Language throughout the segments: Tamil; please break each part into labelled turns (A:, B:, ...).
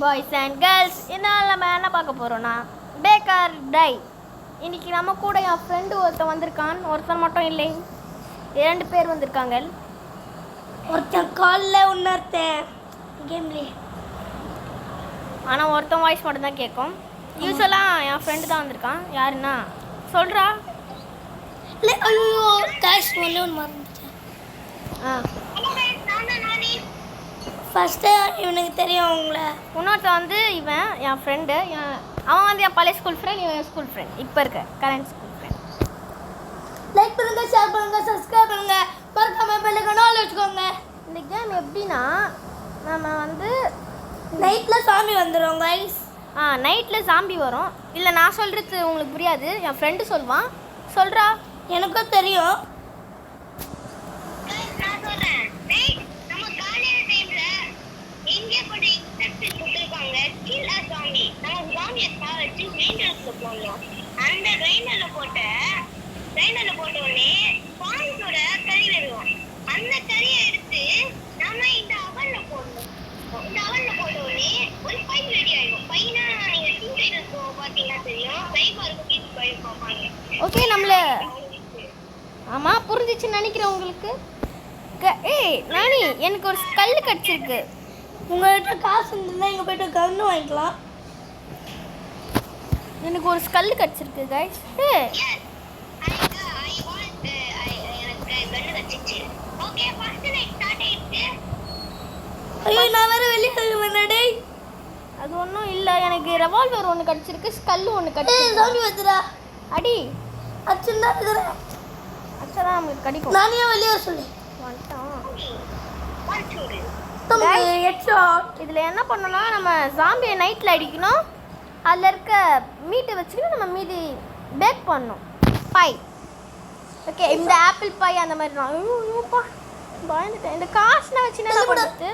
A: பாய்ஸ் அண்ட் கேர்ள்ஸ் என்னால் நம்ம என்ன பார்க்க போகிறோன்னா பேக்கர் டை. இன்றைக்கி நம்ம கூட என் ஃப்ரெண்டு ஒருத்தன் வந்திருக்கான். ஒருத்தன் மட்டும் இல்லை, 2 பேர் வந்திருக்காங்க.
B: ஒருத்தன் காலில் இன்னொருத்தன் கேம்லே.
A: ஆனால் ஒருத்தன் வாய்ஸ் மட்டும் தான் கேட்கும். யூஸ்வலாக என் ஃப்ரெண்டு தான் வந்திருக்கான். யாருன்னா சொல்கிறா?
B: இல்லை, ஐயோ கேஷ் ஒன்று மறந்துட்டேன். ஃபஸ்ட்டு இவனுக்கு தெரியும் அவங்கள.
A: இன்னொருத்தன் வந்து இவன் என் ஃப்ரெண்டு. அவன் வந்து என் பழைய ஸ்கூல் ஃப்ரெண்ட், இவன் என் ஸ்கூல் ஃப்ரெண்ட், இப்போ இருக்க கரண்ட் ஸ்கூல் ஃப்ரெண்ட்.
B: லைக் பண்ணுங்கள், ஷேர் பண்ணுங்கள், சப்ஸ்கிரைப் பண்ணுங்கள், மறக்காம பெல் ஐகானை ஆல் வச்சுக்கோங்க.
A: இந்த கேம் எப்படின்னா நம்ம வந்து
B: நைட்டில் சாமி வந்துடும் கைஸ்.
A: நைட்டில் சாம்பி வரும். இல்லை நான் சொல்கிறது உங்களுக்கு புரியாது, என் ஃப்ரெண்டு சொல்வான். சொல்கிறா?
B: எனக்கும் தெரியும்.
A: ஓகே, நம்மள ஆமாம் புரிஞ்சிச்சுன்னு நினைக்கிறேன் உங்களுக்கு. ஏய் நானி, எனக்கு ஒரு கல் கிடச்சிருக்கு.
B: உங்கள்கிட்ட காசு இருந்ததுன்னா இங்கே போய்ட்டு கன்று வாங்கிக்கலாம்.
A: எனக்கு ஒரு ஸ்கல் கிடச்சிருக்கு கைஸ்.
B: ஐயோ, நான் வேறு வெளியே வந்தடே.
A: அது ஒன்றும் இல்லை, எனக்கு ரெவால்வர் ஒன்று கிடச்சிருக்கு, ஸ்கல் ஒன்று கிடச்சிருக்கு.
B: சாமி வந்துடா.
A: அடி
B: அச்சுன்னா இருக்கிறேன்.
A: அச்சதான் நமக்கு கிடைக்கும்.
B: நானே வெளியே சொல்லி
A: வந்துட்டான். இதில் என்ன பண்ணணும்னா நம்ம ஜாம்பியை நைட்டில் அடிக்கணும். அதில் இருக்க மீட்டை வச்சுக்கிட்டு நம்ம மீதி பேக் பண்ணணும். பை ஓகே, இந்த ஆப்பிள் பை அந்த மாதிரி தான். ஐயோப்பா பயந்துட்டேன். இந்த காசுனா வச்சு என்ன பண்ணுறது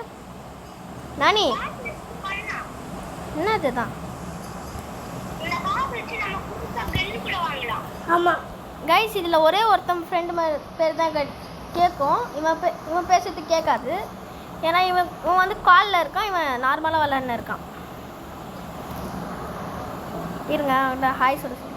A: நானி? என்னது தான்
B: ஆமாம்
A: கைஸ், இதில் ஒரே ஒருத்தன் ஃப்ரெண்டு பேர் தான் கேட்கும். இவன் பேசுறது கேட்காது. ஏன்னா இவன் வந்து காலில் இருக்கான், இவன் நார்மலாக விளாட்னு இருக்கான். இருங்க அவன்கிட்ட ஹாய் சொல்ல சொல்கிறேன்.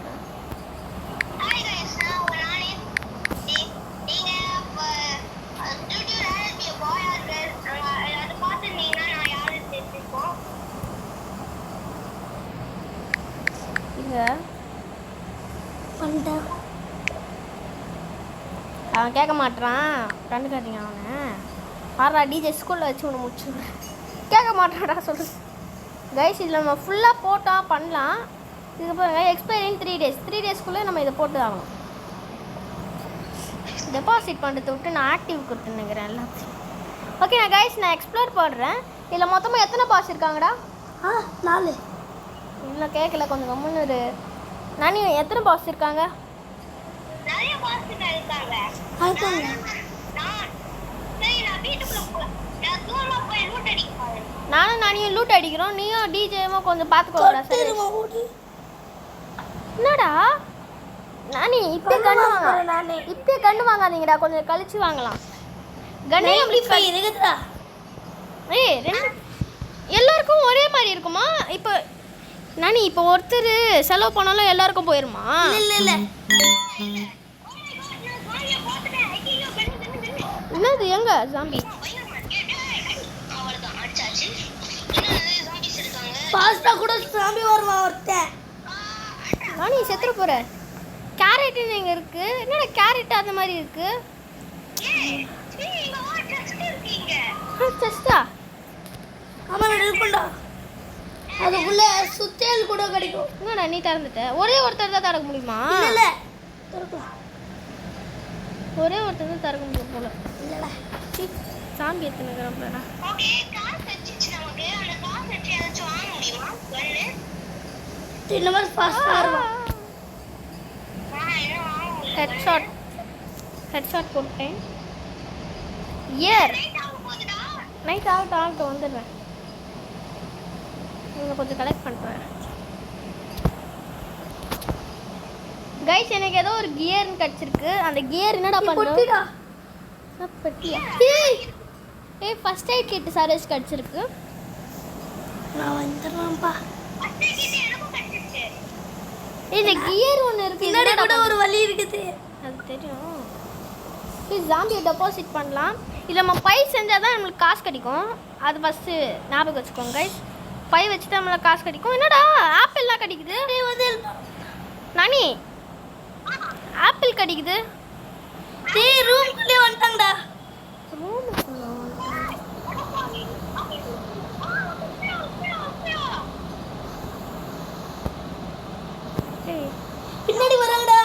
A: அவன் கேட்க மாட்டான், கண்டுக்காதீங்க அவனை. பாரா டிஜே ஸ்கூலில் வச்சு ஒன்று முடிச்சு கேட்க மாட்டான்டா சொல்லு கைஸ். இதில் நம்ம ஃபுல்லாக போட்டால் பண்ணலாம். இதுக்கப்புறம் எக்ஸ்பைரி இன் 3 days. 3 daysக்குள்ளே நம்ம இதை போட்டு ஆகணும். டெபாசிட் பண்ணுறதை விட்டு நான் ஆக்டிவ் கொடுத்துன்னுக்கிறேன் எல்லாத்தையும். ஓகே நான் கைஸ் நான் எக்ஸ்ப்ளோர் பண்ணுறேன். இதில் மொத்தமாக எத்தனை பாஸ் இருக்காங்கடா?
B: 4.
A: இன்னும் கேட்கல, கொஞ்சம் கம்முன்னு. நானி எத்தனை பாஸ் இருக்காங்க? நானும் நானியும் லூட் அடிக்கிறோம். நீயும் டிஜேவும் கொஞ்சம் பார்த்துக்கோடா. என்னடா நானி இப்போ கண்ணு வாங்க, இப்போ கண்ணு வாங்காதீங்கடா, கொஞ்சம் கழிச்சு வாங்கலாம். கண்ணு
B: இருக்குதா?
A: ஏய் எல்லாருக்கும் ஒரே மாதிரி இருக்குமா? இப்போ நானி இப்போ ஒருத்தர் செலவு பண்ணாலும் எல்லாருக்கும் போயிருமா?
B: இல்லை
A: என்னது எங்க ஜாம்பி?
B: பாஸ்தா கூட சாம்பி வருமா ஒருத்தன்?
A: நானி செத்துற போற. கேரட்னு எங்க இருக்கு? என்னடா கேரட் அந்த மாதிரி இருக்கு? செஸ்டா?
B: ஆமா இருக்கும்டா. அதுக்குள்ள சுத்தேல் கூட கிடைக்கும்.
A: என்னடா நீ திறந்துட்ட? ஒரே ஒருத்தர் தான் திறக்க முடியுமா?
B: இல்ல திறக்கலாம்.
A: ஒரே ஒருத்தர் தான் திறக்க முடியும் போல.
B: இல்லடா
A: சாம்பி எத்தனைக்கிறோம் பாரு.
C: ஓகே, காசு வச்சிச்சு நமக்கு. அந்த காசு வச்சு ஏதாச்சும் வாங்க முடியுமா? சொல்லு.
B: இன்னும் ஃபாஸ்டா வரும்.
A: ஹெட்ஷாட் போட்டேன். இயர் நைட் ஆகட்டும் வந்துடுறேன். நீங்கள் கொஞ்சம் கலெக்ட் பண்ணுறேன் கைஸ். எனக்கு ஏதோ ஒரு கியர்னு கிடச்சிருக்கு. அந்த கியர் என்னடா பண்ணுறோம்? பட்டியா? ஏய் ஃபர்ஸ்ட் எய்ட் கிட் சர்வீஸ் கிடச்சிருக்கு.
B: நான் வந்துடுறேன்ப்பா.
C: எனக்கும் கட்டிச்சு.
A: இது கியர் ஒன்று இருக்கு
B: பின்னாடி
A: என்னடா
B: கூட ஒரு வழி இருக்குது.
A: அது தெரியும். இது ஜாம்பியை டெபாசிட் பண்ணலாம். இது நம்ம பை செஞ்சால் தான் நம்மளுக்கு காசு கிடைக்கும். அது ஃபஸ்ட்டு ஞாபகம் வச்சுக்கோங்க கைஸ். பை வச்சு தான் நம்மளுக்கு காசு கிடைக்கும். என்னடா ஆப்பிள்லாம் கிடைக்குது. நானி ஆப்பிள் கிடைக்குது.
B: டேய் ரூம்குள்ளே வந்துட்டாங்கடா. பின்னாடி வராங்கடா.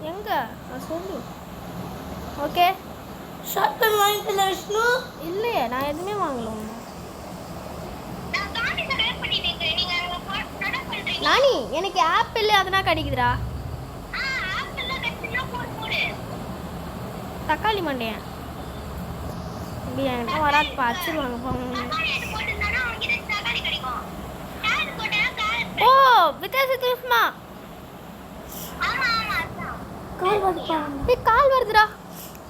A: எங்க நான் சொல்லு. ஓகே
B: ஷாட்கன் வாங்கிக்கல விஷ்ணு.
A: இல்லையே நான் எதுவுமே வாங்கல.
C: நான் காண்டி சர்வே பண்ணிட்டு இருக்கேன். நீங்க அங்க ப்ராடக்ட் பண்றீங்க.
A: நானி எனக்கு ஆப்பிள் அதெல்லாம் கிடைக்குதுடா.
C: ஆப்பிள்ல கட்டினா போடு.
A: தக்காளி மண்டையன் இப்படி என்கிட்ட வராது பச்சிருவாங்க போங்க.
C: தக்காளி எடுத்து போட்டுருந்தானா அவனுக்கு 2 தக்காளி கிடைக்கும். கேரட் போட்டா கேரட்.
A: ஓ வித்தியாசத்து உஸ்மா
C: ஆமா அதான்.
B: கால் வந்துப்பா.
A: கால் வருதுடா.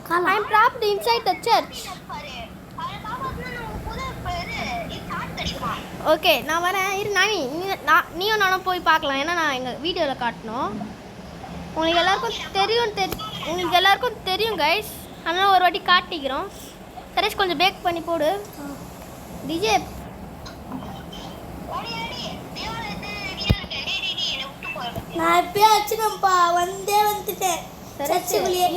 B: கால்
A: ஐ அம் trapped inside the church.
C: பாரு. அவளை காப்பாத்துனா நமக்கு புது பேரு இது சாட் கிடைக்குமா?
A: ஓகே நான் வரேன் இரு நானி. நீயும் நானும் போய் பார்க்கலாம். ஏன்னா நான் எங்கள் வீடியோவில் காட்டணும். உங்களுக்கு எல்லாருக்கும் தெரியும் கைஸ். அதனால் ஒரு வாட்டி காட்டிக்கிறோம். சரேஷ் கொஞ்சம் பேக் பண்ணி போடு. டிஜே
C: ஓடி தேவாலயத்து ரெடியா இருக்கு. டேடி என்ன விட்டு போறது.
B: நான் இப்பயே அடிச்சிட்டேன்ப்பா. வந்துட்டேன். சர்ச்சுக்குள்ளேயே.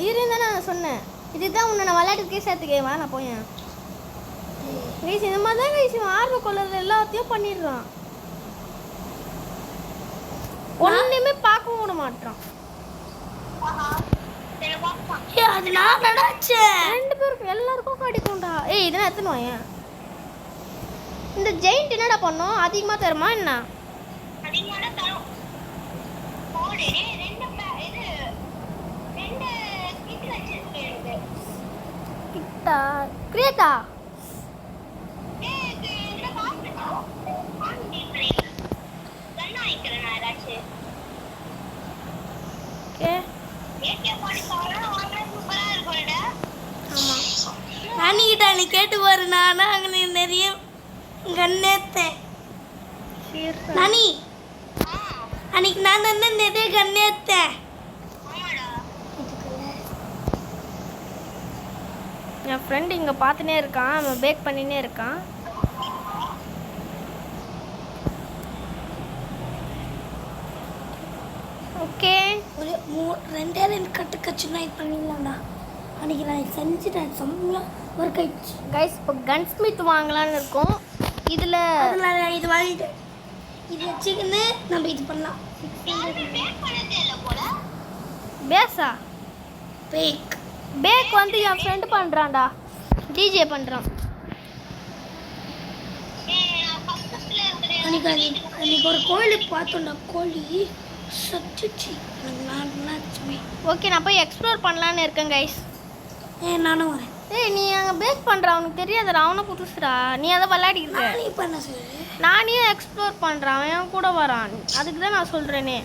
A: இருன்னு நான் சொன்னேன். இதுதான் உன்னை நான் விளையாட்டுக்கே சேர்த்துக்கேன். வா நான் போயேன் கைஸ். இந்த மாதிரி தான் கைஸ் ஆர்வ கொள்ளது எல்லாத்தையும் பண்ணிடுறான். ஒன்றுமே பார்க்கவும் விட மாட்டான்.
C: ஆஹா. சரி பாப்போம்.
B: ஏய் அது நான் நடாச்சேன்.
A: 2 பேருக்கும் எல்லாருக்கும் கிடைக்கும்டா. ஏய் இதெல்லாம் எத்தனை வாயேன். இந்த ஜெயிண்ட் என்னடா பண்ணோம் அதிகமாக தருமா என்ன?
C: அதிகமான தரும். போடு. இது 2 கிட் வச்சிருக்கேன் எனக்கு.
A: கிட்டா கிரியேட்டா
C: இதுல பாத்துக்கோ. Aunty break. கண்ணா வைக்கிறேன் நான் ஏதாச்சும்.
A: ஓகே
C: ஏகே 47 வாங்க சூப்பரா இருக்கும்டா.
A: ஆமாம்
B: நானிக்கிட்ட நீ கேட்டு பாரு. நானா அங்கே நிறைய கண்ணேத்தேன்.
A: சரி
B: நானி
C: ஆ
B: அன்னைக்கு நான் வந்து நிறைய கண்ணேத்தேன்.
C: ஆமாடா.
A: என் ஃப்ரெண்டு இங்கே பார்த்துனே இருக்கான். அவன் பேக் பண்ணினே இருக்கான். ஓகே
B: ஒரு 2 கட்டுக்கச்சுன்னா இது பண்ணிடலாம்டா. அன்னைக்கு நான் செஞ்சுட்டேன். சம்பளம் ஒர்க் ஆயிடுச்சு.
A: கைஸ் இப்போ கன் ஸ்மித் வாங்கலான்னு இருக்கோம். இதில்
B: அதில் நான் இது வாங்கிட்டேன். இது வச்சுக்கின்னு நம்ம இது பண்ணலாம்.
C: யாருமே பேக் பண்ண தெரியல போல.
A: பேஸா
B: பேக்
A: பேக் வந்து என் ஃப்ரெண்டு பண்ணுறான்டா. டிஜே பண்ணுறான்.
C: நான் பக்கத்துல இருக்கிறேன்.
B: அன்னைக்கு ஒரு கோயிலுக்கு பார்த்தோம்டா. கோழி சத்துச்சு. எனக்கு நல்லாச்சுமே.
A: ஓகே நான் போய் எக்ஸ்ப்ளோர் பண்ணலான்னு இருக்கேன் கைஸ்.
B: நானும் வரேன்.
A: ஏய் நீ அங்கே பேக் பண்ணுற அவனுக்கு தெரியாதுடா. அவனும் புதுசுடா. நீ அதை விளையாடிக்கிற.
B: நீ பண்ண சொல்லு.
A: நானே எக்ஸ்ப்ளோர் பண்ணுறான். அவன் என் கூட வரான். அதுக்கு தான் நான் சொல்கிறேனே.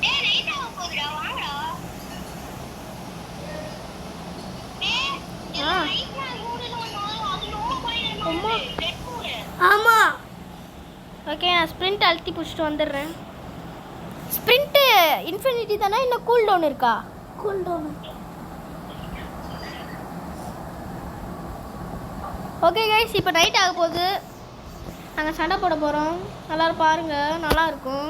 C: டேய் நைட் ஆக போகுதுடா வாங்கடா. டேய்
A: ஆ.
C: நைட்ல மூடுல ஒன்னு அது நோ போயிடுமா?
A: அம்மா.
C: ரெட் மூடு.
B: ஆமாம்.
A: ஓகே நான் ஸ்ப்ரிண்ட் அழுத்தி பிடிச்சிட்டு வந்துடுறேன். ஸ்ப்ரிண்ட்டு இன்ஃபினிட்டி தானே? இன்னும் கூல் டவுன் இருக்கா?
B: Cool down.
A: ஓகே கைஸ் இப்போ நைட் ஆக போகுது. நாங்கள் சண்டை போட போகிறோம். எல்லாரும் பாருங்க நல்லா இருக்கும்.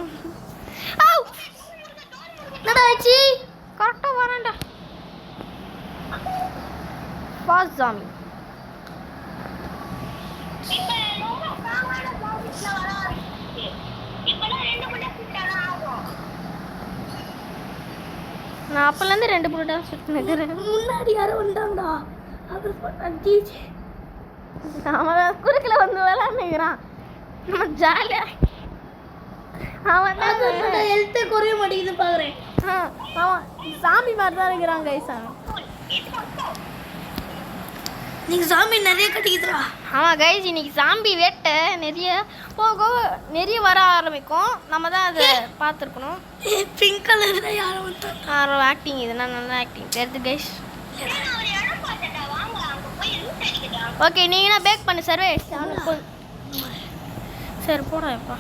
A: என்னடா ஆச்சு? கரெக்டாக வரேன்டா. பாஸ் சாமி
C: இப்ப ரொம்ப ஸ்ட்ராங்கான பாசிஸ்ல வர ஆரம்பிச்சிருச்சு. இப்பலாம் 2 மணி நேரம் ஆகும்.
A: நான் அப்போலேருந்து 2 புரோட்டா சுட்டு நிற்கிறேன்.
B: முன்னாடி யாரும் வந்தாங்கடா. அவர் டிஜே
A: அவன் குறுக்கில் வந்து விளையாண்டுக்கிறான். நம்ம ஜாலியாக அவன்
B: ஹெல்த்தே குறைய மாட்டேங்குது பார்க்குறேன்.
A: அவன் சாமி மாதிரி தான் இருக்கிறான் கைஸ். அவன்
B: நீங்கள் சாமி நிறைய கட்டிக்குதுடா.
A: ஆமாம் கைஸ் இன்னைக்கு சாம்பி வேட்டை நிறைய வர ஆரம்பிக்கும். நம்ம தான் அதை பார்த்துருக்கணும்.
B: பிங்க் கலரில் யாரும் வந்தாங்க.
A: ஆக்டிங் இதுனா நல்லா ஆக்டிங் தெரியுது கைஸ்.
C: நான் ஒரு இடம் பார்த்தேன்டா வாங்க அங்க போய் லூட் அடிக்கடா.
A: ஓகே நீங்கன்னா பேக் பண்ணு சர்வே. சரி போடா எப்பா.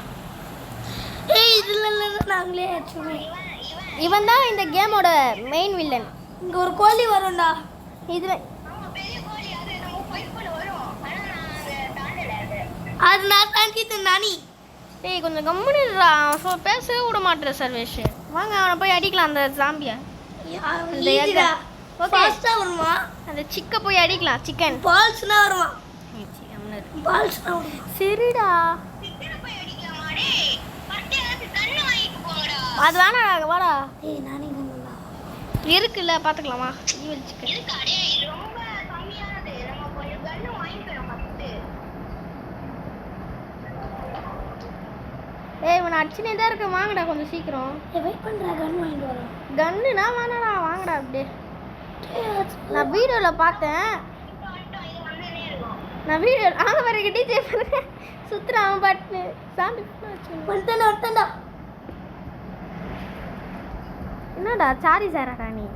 B: ஏய் இதுல இல்ல நாங்களே ஆச்சுமே.
A: இவன் தான் இந்த கேமோட மெயின் வில்லன்.
B: இங்க ஒரு கோழி வரும்டா.
A: இதுல
C: ஆமா பெரிய கோழி அது நம்ம ஃபைட் பண்ண வரும். ஆனா நான் அங்க தாண்டல அது.
B: அது நான் தாண்டிட்டேன் நானி.
A: டேய் கொஞ்சம் கம்முனுடா. பேசவே விட மாட்டேற சர்வேஷ். வாங்க அவனை போய் அடிக்கலாம் அந்த ஜாம்பியை. இந்த
B: ஈஸிடா.
A: Okay.
B: ஃபாஸ்டா வருமா?
A: அந்த சிக்க போய் அடிக்கலாம். சிக்கன்
B: பால்ஸ்னா வருமா? பால்ஸ்னா வருமா?
A: சரிடா.
C: சிக்கன போய் அடிக்கலாமா டேய்? ஃபர்ஸ்ட் எனக்கு கண்ணு வாங்கிட்டு போங்கடா.
A: அது வேணா வாடா.
B: ஏய் நானே கண்ணா.
A: இருக்குல்ல பாத்துக்கலாமா? Evil chicken.
C: இருக்கா டேய்? இது ரொம்ப கம்மியானது. நம்ம கொஞ்சம் கண்ணு வாங்கிக்கணும் ஃபர்ஸ்ட்.
A: ஏய் இவனை அடிச்சுனே தான் இருக்க. வாங்கடா கொஞ்சம் சீக்கிரம்.
B: ஏய் வெயிட் பண்றா கன் வாங்கிட்டு வரேன்.
A: கன்னுனா வேணாடா. வாங்கடா அப்படியே. நான் வீடியோவில் பார்த்தேன்.
C: இது வந்துனே இருக்கும்.
A: நான் வீடியோ அங்கே பாருங்க டிஜே பாருங்க சுற்றுறான் அவன் பாட்டு சாமி
B: வந்துட்டேன்டா.
A: என்னடா சாரி சாராடா நீ?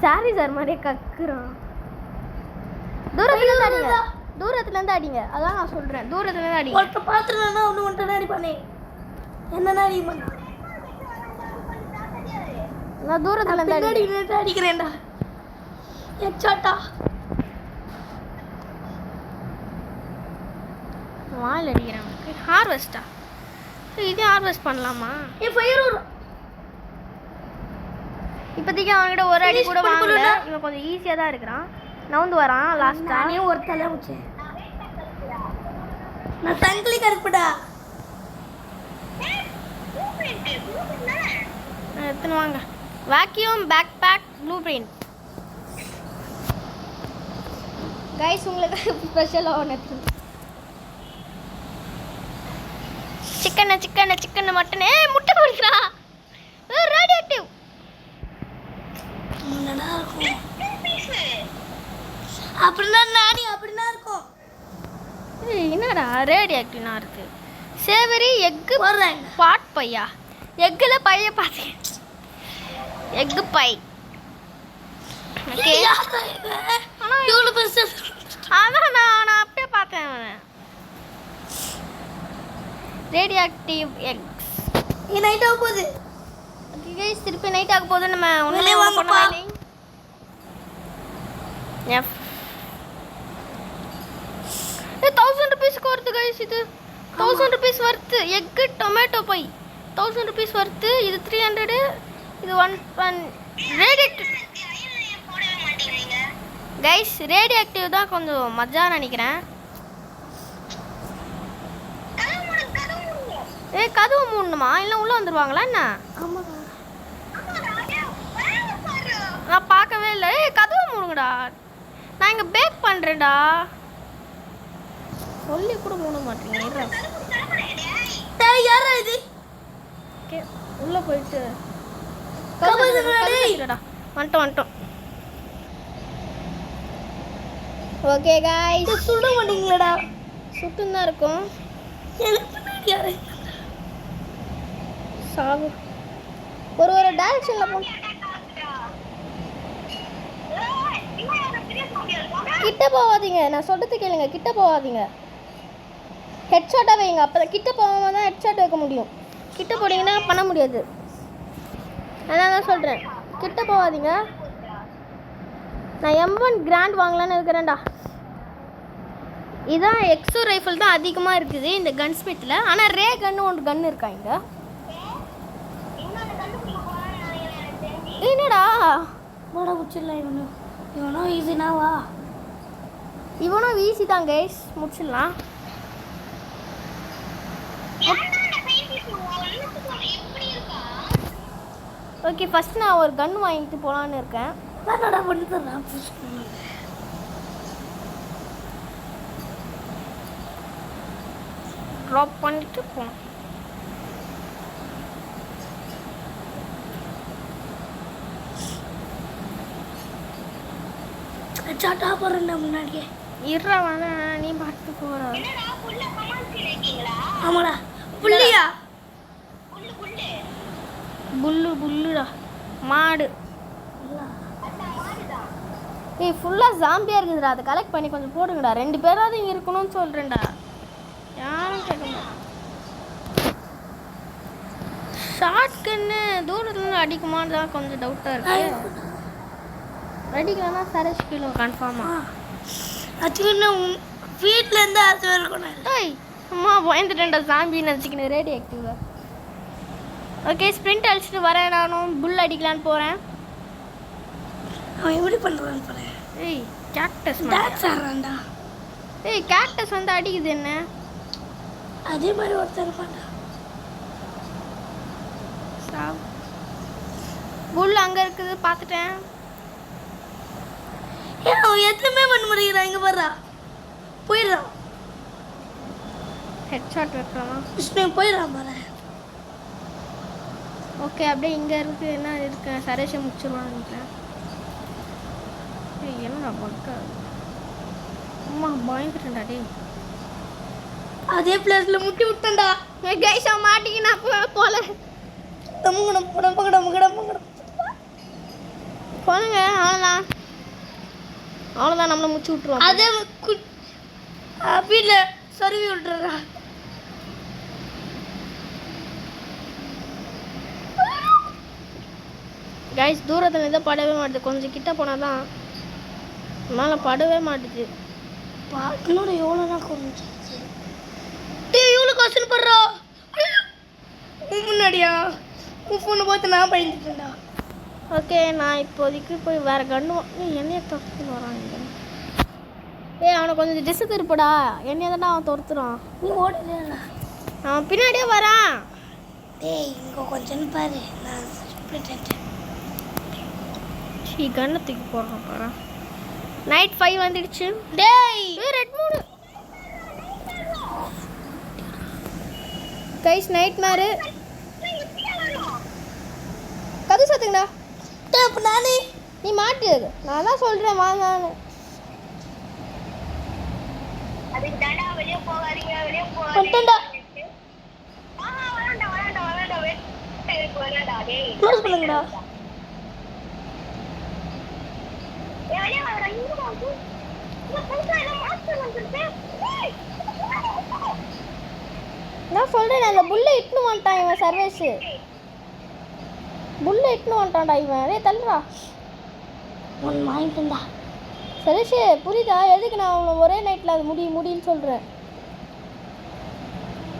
A: சாரி சார் மாதிரியே கக்குறான். தூரத்துல இருந்து அடிங்க. அதான் நான் சொல்றேன். தூரத்துல இருந்து அடிங்க.
B: ஒருத்த பாத்துறேன்னா ஒண்ணு ஒன்றை அடி பண்ணே. என்ன அடி பண்ண?
A: நான் தூரத்துல இருந்து
B: அடிக்கிறேன்டா. எச்சாட்டா.
A: வால் அடிக்கிறேன். ஹார்வெஸ்டா? இது ஹார்வெஸ்ட் பண்ணலாமா?
B: ஏ ஃபயர் வரும்.
A: இப்போதைக்கு அவன்கிட்ட ஒரு அடி கூட
B: Finish
A: வாங்கல.
B: பண்ணணும்னா?
A: இவன் கொஞ்சம் ஈஸியாக தான் இருக்கிறான். நவுந்து வரான் லாஸ்டா.
B: நானே ஒரு தலை வச்சேன். நான் சங்கிலி கருப்புடா.
A: எடுத்துன்னு வாங்க. Vacuum pack pack blue print. Guys உங்களுக்கு ஸ்பெஷலாக ஒன்று எடுத்து சிக்கன் மட்டன். முட்டை பொரிக்கிறான். Radio active.
B: என்னடா இருக்கும்? அப்படின்னா நானி அப்படின்னா இருக்கும்.
A: என்னடா ரேடியோ ஆக்டிவ்னா இருக்கு. சேவரி எக்கு
B: போடுறேன்.
A: பாட் பையா. எக்கில் பைய பார்த்தேன். Egg by. ஓகே
B: இவ்வளோ பெருசு.
A: அதான் நான் அப்படியே பார்த்தேன். Radio active X.
B: நைட் ஆக போகுது.
A: கைஸ் திருப்பி நைட் ஆக போகுது. நம்ம
B: உள்ளே
A: ஒன்றுமே
B: வாங்கப்பா.
A: பண்ணவே இல்லை. எஃப் 1000 rupees வருது கைஸ். இது 1000 rupees வருது. எக்கு டொமேட்டோ பை 1000 rupees வருது. இது 300. இது 1 ரேடியோ
C: போடவே மாட்டீங்க.
A: கைஸ் ரேடியோ ஆக்டிவ் தான் கொஞ்சம் மஜா நினைக்கிறேன். கதவு மூடணுமா? இல்லை உள்ளே வந்துடுவாங்களா என்ன?
B: ஆமாடா.
A: நான் பார்க்கவே இல்லை. கதவு மூடுங்கடா. நான் இங்கே பேக் பண்ணுறேன்டா. சொல்லி கூட மூட மாட்டேங்க.
B: டேய் யாரா இது?
A: ஓகே உள்ளே போயிட்டு
B: கதவுடா.
A: வந்துட்டோம். Okay guys.
B: சுட மாட்டீங்களடா?
A: சுட்டுன்னு தான் இருக்கும்.
B: எனக்கு யாரு?
A: சாவு ஒரு டைரக்ஷனில் போ. கிட்ட போகாதீங்க. நான் சொல்றது கேளுங்க. கிட்ட போகாதீங்க. ஹெட்ஷாட்டாக வைங்க. அப்போ கிட்ட போகாம தான் ஹெட்ஷாட் வைக்க முடியும். கிட்ட போனீங்கன்னா பண்ண முடியாது. அதான் தான் சொல்கிறேன். கிட்ட போகாதீங்க. நான் M1 கிராண்ட் வாங்கலான்னு இருக்கிறேன்டா. இதான் எக்ஸோ ரைஃபிள் தான் அதிகமாக இருக்குது இந்த கன் ஸ்மித்தில். ஆனால் ரே கன்னு ஒன்று கன் இருக்கா இங்கே. என்னடா
B: மாடா முடிச்சிடலாம். இவனும் ஈஸினாவா?
A: இவனும் ஈஸி தான் கைஸ். முடிச்சிடலாம். ஓகே ஃபர்ஸ்ட் நான் ஒரு கன் வாங்கிட்டு போகலான்னு இருக்கேன்.
B: என்னடா பண்ணிடுறேன்.
A: ட்ராப் பண்ணிட்டு போகணும்.
B: சாட்டா போறேன்டா முன்னாடியே.
A: இருறா வேணா நீ பார்த்து போகிற.
C: என்னடா புள்ள கமான்ஸ் இருக்கீங்களா?
B: ஆமாடா. புள்ளியா?
A: புல்லுடா மாடு. ஏய் ஃபுல்லாக ஜாம்பியாக இருக்குதுடா. அதை கலெக்ட் பண்ணி கொஞ்சம் போடுங்கடா. 2 பேராவது இங்கே இருக்கணும்னு சொல்கிறேன்டா. யாரும் ஷார்ட் கன்னு தூரத்துலேருந்து அடிக்குமான்னு தான் கொஞ்சம் டவுட்டாக இருக்கு. அடிக்கலன்னா சரேஷ் கிலோ கன்ஃபார்மாக.
B: ஆக்சுவலி வீட்டில் இருந்து அது இருக்கணும்.
A: ஏய் அம்மா பயந்துட்டேன்டா சாம்பின்னு நினச்சிக்கினேன் ரேடியோ ஆக்டிவாக. ஓகே ஸ்ப்ரிண்ட் அடிச்சுட்டு வரேன். நானும் புல் அடிக்கலான்னு போகிறேன்.
B: அவன் எப்படி பண்ணுறான்னு பாரு.
A: ஏய் கேக்டஸ்
B: டான்ஸ் ஆடுறான்டா.
A: ஏய் கேக்டஸ் வந்து அடிக்குது என்ன?
B: அதே மாதிரி ஒருத்தர் இருப்பான்டா.
A: புல் அங்கே இருக்குது பார்த்துட்டேன்.
B: ஏன் அவன் எதுவுமே பண்ண முடியறான். இங்கே வர்றா போயிடுறான்.
A: ஹெட்ஷாட் வைக்கலாமா?
B: விஷ்ணு போயிடுறான் பாரு.
A: ஓகே அப்படியே இங்கே இருக்கு என்ன இருக்கு சரேஷை முடிச்சிருவான்னு நினைக்கிறேன். ஏய் என்னடா பக்கா அம்மா பயந்துட்டேன்டா டேய்.
B: அதே பிளேஸ்ல முட்டி விட்டேன்டா.
A: கைஸா மாட்டிக்கினா போல
B: டமுங்கடம் டமுங்கடம் டமுங்கடம்
A: போனுங்க. அவ்வளோதான் அவ்வளோதான் நம்மளை முடிச்சு விட்ருவோம்.
B: அதே வீட்டில் சொருவி விட்டுறா.
A: கைஸ் தூரத்தில் இருந்து படவே மாட்டுது. கொஞ்சம் கிட்ட போனால் தான் மேலே படவே மாட்டுது.
B: பாட்டினோட எவ்வளோதான் கொஞ்சம் எவ்வளோ கொஸ்டின் படுறா. முன்னாடியா உன் ஃபோனை பார்த்து நான் பயந்துட்டேன்டா.
A: ஓகே நான் இப்போதைக்கு போய் வேறு கண்ணு என்னைய துரத்துன்னு வரான் இங்கே. ஏய் அவனை கொஞ்சம் டிஸ்ஸு திருப்படா. என்னைய தானே அவன் துரத்துறான்.
B: நீ ஓடல.
A: அவன் பின்னாடியே வரான்.
B: டேய் இங்கே கொஞ்சம் பாரு. நான் சொல்லிட்டேன்.
A: சீ கண்ணை தூக்கி போடுறான் பாரு. நைட் 5 வந்துடுச்சு.
B: டேய்
A: ரெட் மூணு கைஸ் நைட் மாரு கது சாத்துங்கடா.
B: டேப் நானே
A: நீ மாட்டு. நான் தான் சொல்கிறேன் வாங்க.
C: அதுக்கு தாண்டா வெளியே போகாதீங்க வெளியே
B: வந்துட்டேன்டா.
C: போகாதீங்க டேய்
B: க்ளோஸ் பண்ணுங்கடா.
C: வெளியே வாடா இங்க வந்து இந்த புதுசா என்ன மாஸ்டர் வந்துருச்சு.
A: நான் சொல்கிறேன் அந்த புல்லை இட்டுன்னு வந்துட்டான் இவன் சர்வேஷு. புல்லை இட்டுன்னு வந்துட்டான்டா இவன். ரே தள்ளுறா.
B: ஒன்று வாங்கிட்டேன்டா.
A: சர்வேஷு புரியுதா எதுக்கு நான் அவனை ஒரே நைட்டில் அது முடின்னு சொல்கிறேன்.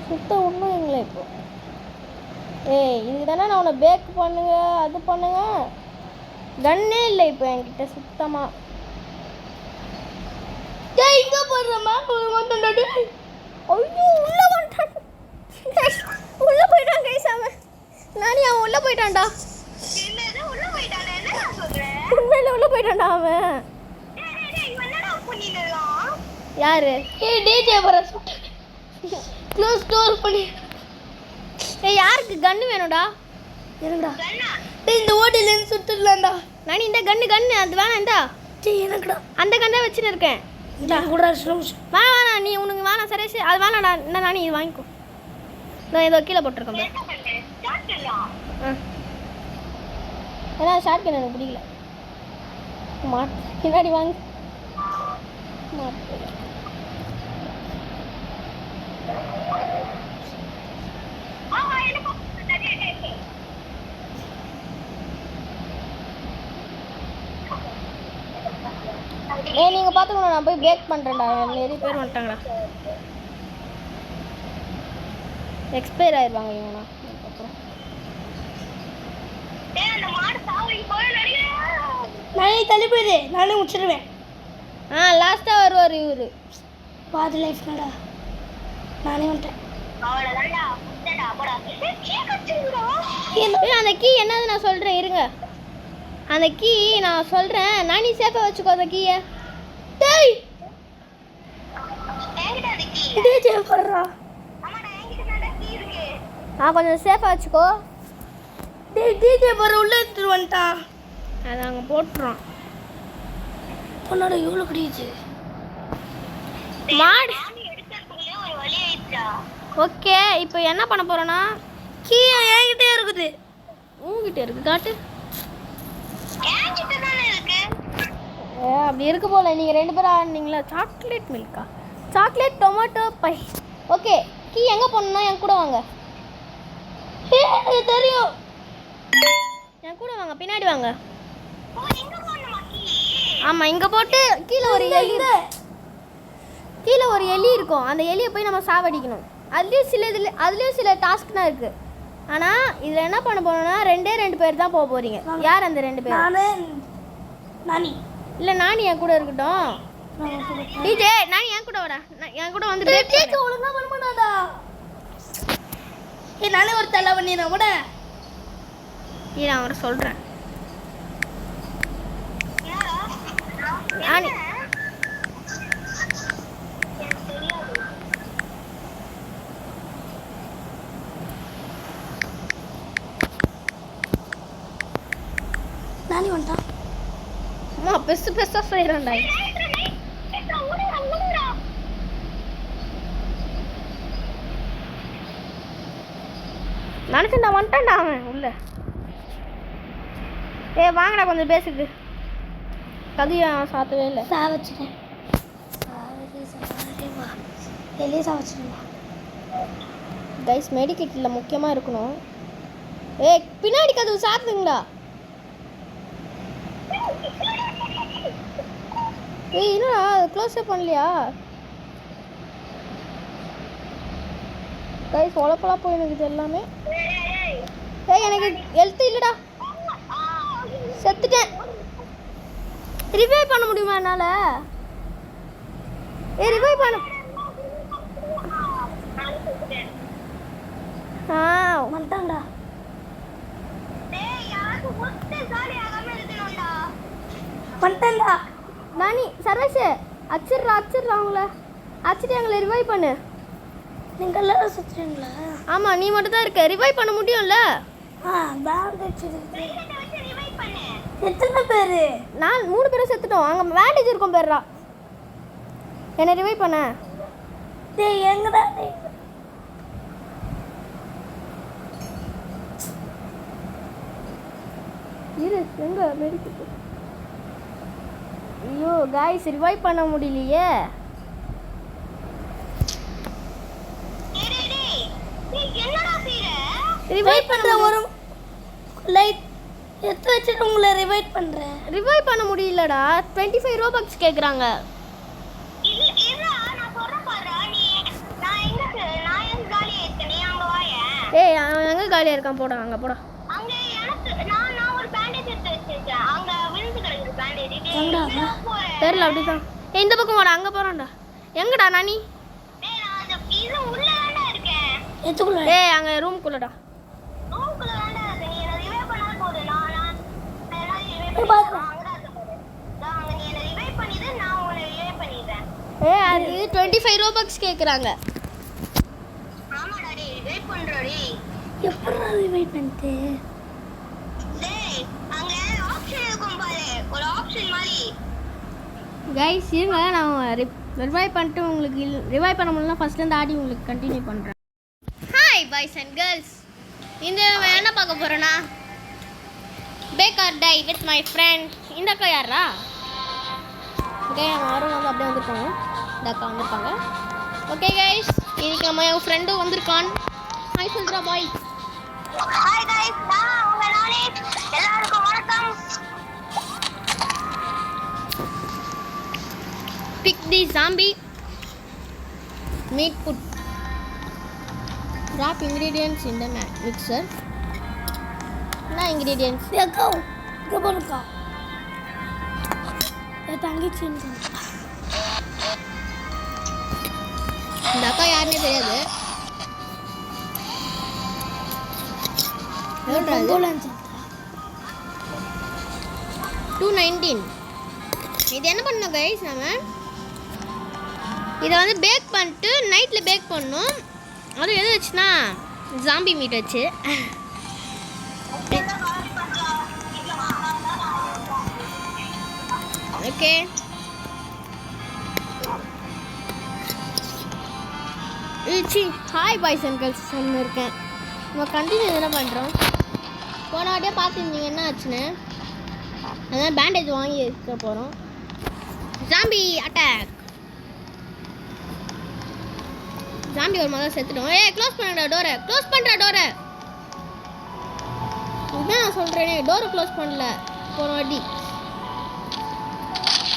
A: சுத்த ஒன்றும் எங்களை இப்போ. ஏய் இதுக்கு தானே நான் உன்னை பேக் பண்ணுங்க அது பண்ணுங்க. கன்னே இல்லை இப்போ என்கிட்ட சுத்தமாக.
B: டேய் இங்கே போடுறமா வந்துட்டா. டேய்
A: ஐயோ உள்ளே வந்துட்டான். உள்ளே போயிட்டான் கைஸ் அவன். நானே அவன் உள்ளே போயிட்டான்டா.
C: என்னது உள்ள போய்டானே என்ன நான் சொல்றேன்.
A: உண்மையில உள்ளே போயிட்டான்டா அவன்.
C: டேய் இவன் என்னடா பண்ணினலாம்.
A: யாரு?
B: ஏய் டிஜே வர சுட்டு க்ளோஸ் டோர் பண்ணி.
A: ஏய் யாருக்கு கன்று வேணும்டா?
B: எனக்குடா.
C: கண்ணா
B: டேய் இந்த ஓடிலேருந்து சுட்டுடலாம்டா.
A: நானி இந்த கன்று அது வேணாம் இந்தா.
B: டேய் எனக்குடா.
A: அந்த கன்று தான் வச்சுன்னு இருக்கேன்.
B: இந்தா கூட
A: வேணாம் நீ உனக்கு வேணாம் சரி அது வேணாடா. இந்த நானி இது வாங்கிக்கோ. நான் ஏதோ கீழே போட்டிருக்கேன்.
C: என்ன பண்ணு ஸ்டார்ட் பண்ணலாம்.
A: ஏன்னா ஷார்ட் கன் எனக்கு பிடிக்கல. பின்னாடி வாங்க.
C: எனக்கு சரியா கேக்கு.
A: நீங்கள் பார்த்துக்கணும் நான் போய் பேக் பண்ணுறேன்டா. நிறைய பேர் வந்துட்டாங்கடா. எக்ஸ்பயர் ஆயிடுவாங்க இவனா.
C: டேய் அந்த மாடு சாவி போய் நடிக்கிறேன்.
B: நானே தள்ளி போயிடு. நானே முடிச்சிடுவேன்.
A: லாஸ்ட்டாக வருவார் இவர்.
B: பாதி லைஃப்னடா. நானே வந்துட்டேன்.
C: அவ்வளோதான்டா முட்டடா போடா. கீ கச்சுங்கடா.
A: அந்த கீ என்னது நான் சொல்கிறேன் இருங்க. அந்த கீ நான் சொல்கிறேன். நானி சேஃபாக வச்சுக்கோ அந்த கீயை.
B: டேய்
C: என்கிட்ட அது கீ.
B: டிஜே போடுறா.
C: ஆமாடா என்கிட்ட நல்ல கீ இருக்கு.
A: நான் கொஞ்சம் சேஃபாக வச்சுக்கோ.
B: டேய் டிஜே போற உள்ள எடுத்துட்டு வந்துட்டான்.
A: அதை அங்கே போட்டுறோம்.
B: உன்னோட இவ்வளோ கிடையாது.
A: மாடு
C: நானி எடுக்கிறதுக்குள்ளே ஒரு வழி ஆயிடுச்சா.
A: ஓகே இப்போ என்ன பண்ண போகிறோன்னா
B: கீ என்கிட்டே இருக்குது.
A: உங்ககிட்ட இருக்கு காட்டு.
C: என்கிட்ட தானே இருக்கு.
A: அப்படி இருக்கு போல. நீங்கள் 2 பேரும் ஆடினீங்களா? Chocolate Milka chocolate tomato pie. Okay key எங்கே போடணும்னா என் கூட வாங்க.
B: தெரியும்.
A: என் கூட வாங்க, பின்னாடி வாங்க.
C: ஓ எங்க போடணுமா கீழே?
A: ஆமாம், இங்கே போட்டு கீழே ஒரு எலி கீழே ஒரு எலி இருக்கும். அந்த எலியை போய் நம்ம சாவடிக்கணும். அதுலேயும் சில டாஸ்க்லாம் இருக்குது. ஆனால் இதில் என்ன பண்ண போறோம்னா 2 பேர் தான் போக போகிறீங்க. யார் அந்த 2 பேர்?
B: நானு நானி.
A: இல்லை, நானி என் கூட இருக்கட்டும். டிஜே, நானி என் கூட வாடா. என் கூட வந்து break பண்ணு.
B: ஒழுங்கா பண்ணமாடா. நானே ஒரு தலை பண்ணிடுறேன் கூட.
A: இரு, நான் அவரை சொல்கிறேன். நானி
B: நானி வந்துட்டான்.
A: அம்மா பெருசாக செய்கிறான்டா. நினச்சேன்டா, வந்துட்டான்டா அவன் உள்ள. வாங்கடா கொஞ்சம் பேசுக்கு. கதையும் சாத்தவே இல்லை.
B: சாவச்சிட்டேன். வெளியே சாவச்சிட்டேன்.
A: கைஸ், மெடிக்கெட்டில் முக்கியமாக இருக்கணும். பின்னாடி கதவு சாத்துங்களா? என்னடா க்ளோஸே பண்ணலையா? கைஸ், உழப்பலா போய் எனக்கு எல்லாமே. எனக்கு ஹெல்த் இல்லைடா, செத்துட்டேன். ரிவைவ் பண்ண முடியுமா என்னால்? ரிவைவ் பண்ண.
B: வந்துட்டான்டா. வந்துட்டான்டா.
A: நானி சர்வேஷ் அச்சிடுறா அவங்கள. அச்சிட்டு எங்களை ரிவைவ் பண்ணு.
B: நீங்கள் எல்லாரும் சுற்றுறீங்களா?
A: ஆமாம், நீ மட்டும் தான் இருக்க. ரிவைவ் பண்ண முடியும்ல?
B: பேண்டேஜ் எத்தனை பேர்?
A: நான் 3 பேரும் செத்துட்டோம். அங்கே பேண்டேஜ் இருக்கும் பேர்ரா. என்னை ரிவைவ் பண்ண.
B: எங்கடா?
A: இரு, எங்க மெடிக்கெட்? ஐயோ காய்ஸ், ரிவைவ் பண்ண முடியலையே.
B: ரிவைவ் பண்ற ஒரு லைட் எடுத்து வச்சுட்டு உங்களை ரிவைவ் பண்றேன்.
A: ரிவைவ் பண்ண முடியலடா. 25 ரோபக்ஸ் கேக்குறாங்க. அவன் எங்க காலியா இருக்கான்? போடா அங்க போடா. தெரியல, அப்படிதான். இந்த பக்கம் வாடா, அங்க போறான்டா. எங்கடா நானி? அங்க ரூம்குள்ளடா. அது 25 ரோபக்ஸ் கேக்குறாங்க.
B: எப்படா ரிவைவ் பண்ணிட்டு?
A: கைஸ் இருங்க, நான் ரிவைவ் பண்ணிட்டு உங்களுக்கு ரிவைவ் பண்ண முடியல ஃபர்ஸ்ட்லேருந்து ஆடி உங்களுக்கு கண்டினியூ பண்ணுறேன். ஹாய் பாய்ஸ் அண்ட் கேர்ள்ஸ், இந்த என்ன பார்க்க போகிறேன்னா pack or tie with my friend. இந்த அக்கா யாரா? ஓகே, யாரும் வந்து அப்படியே வந்திருக்காங்க. இந்த அக்கா வந்திருக்காங்க. ஓகே கைஸ், இன்னைக்கு நம்ம என் ஃப்ரெண்டும் வந்திருக்கான். ஹாய் சொல்கிறா பாய்.
C: ஹாய் गाइस, நான் உங்க நானே. எல்லாருக்கும் வணக்கம்.
A: Pick the zombie. Meat put. Wrap ingredients in the mixer. Na ingredients.
B: ஏக்கோ இங்க போனுக்கா. தங்கச்சி
A: இந்த அக்கா யாருன்னே தெரியாது. 219. இது என்ன பண்ணணும் கைஸ்? நம்ம இதை வந்து பேக் பண்ணிட்டு நைட்டில் பேக் பண்ணணும். அதுவும் எது வச்சுன்னா ஜாம்பி மீட் வச்சு. Okay, hi boys and girls இருக்கேன். நம்ம கண்டினியூ என்ன பண்ணுறோம்? போன வாட்டியே பார்த்துருந்தீங்க என்ன ஆச்சுன்னு. அதான் பேண்டேஜ் வாங்கி வைக்க போகிறோம். Zombie attack. ஜாம்பி ஒரு மாதிரி செத்துட்டோம். க்ளோஸ் பண்ணுறா டோரை. க்ளோஸ் பண்ணுறா டோரை. இதுதான் நான் சொல்கிறேனே, டோரை க்ளோஸ் பண்ணல போன வாட்டி.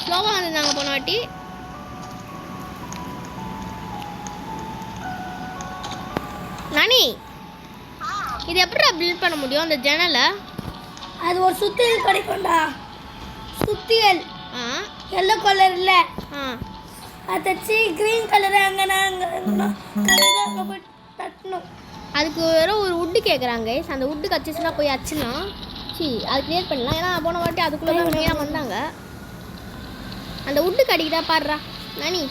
A: ஸ்லோவாக வந்திருந்தாங்க போன வாட்டி. நானி, இது எப்படிடா பில்ட் பண்ண முடியும் அந்த ஜன்னலை?
B: அது ஒரு சுத்தியல் கிடைக்கும்டா. சுத்தியல்
A: ஆ
B: எல்லோ கலர் இல்லை,
A: ஆ
B: அதை தச்சு க்ரீன் கலர் அங்கே போய் தட்டணும்.
A: அதுக்கு வெறும் ஒரு வுட்டு கேட்குறாங்க. அந்த வுட்டு கச்சிச்சுன்னா போய் அச்சுலாம் அது கிரியேட் பண்ணலாம். ஏன்னா போன வாட்டி அதுக்குள்ளே தான் மெயினாக வந்தாங்க. அந்த வுட்டு கடிக்குதா பாடுறா நானி.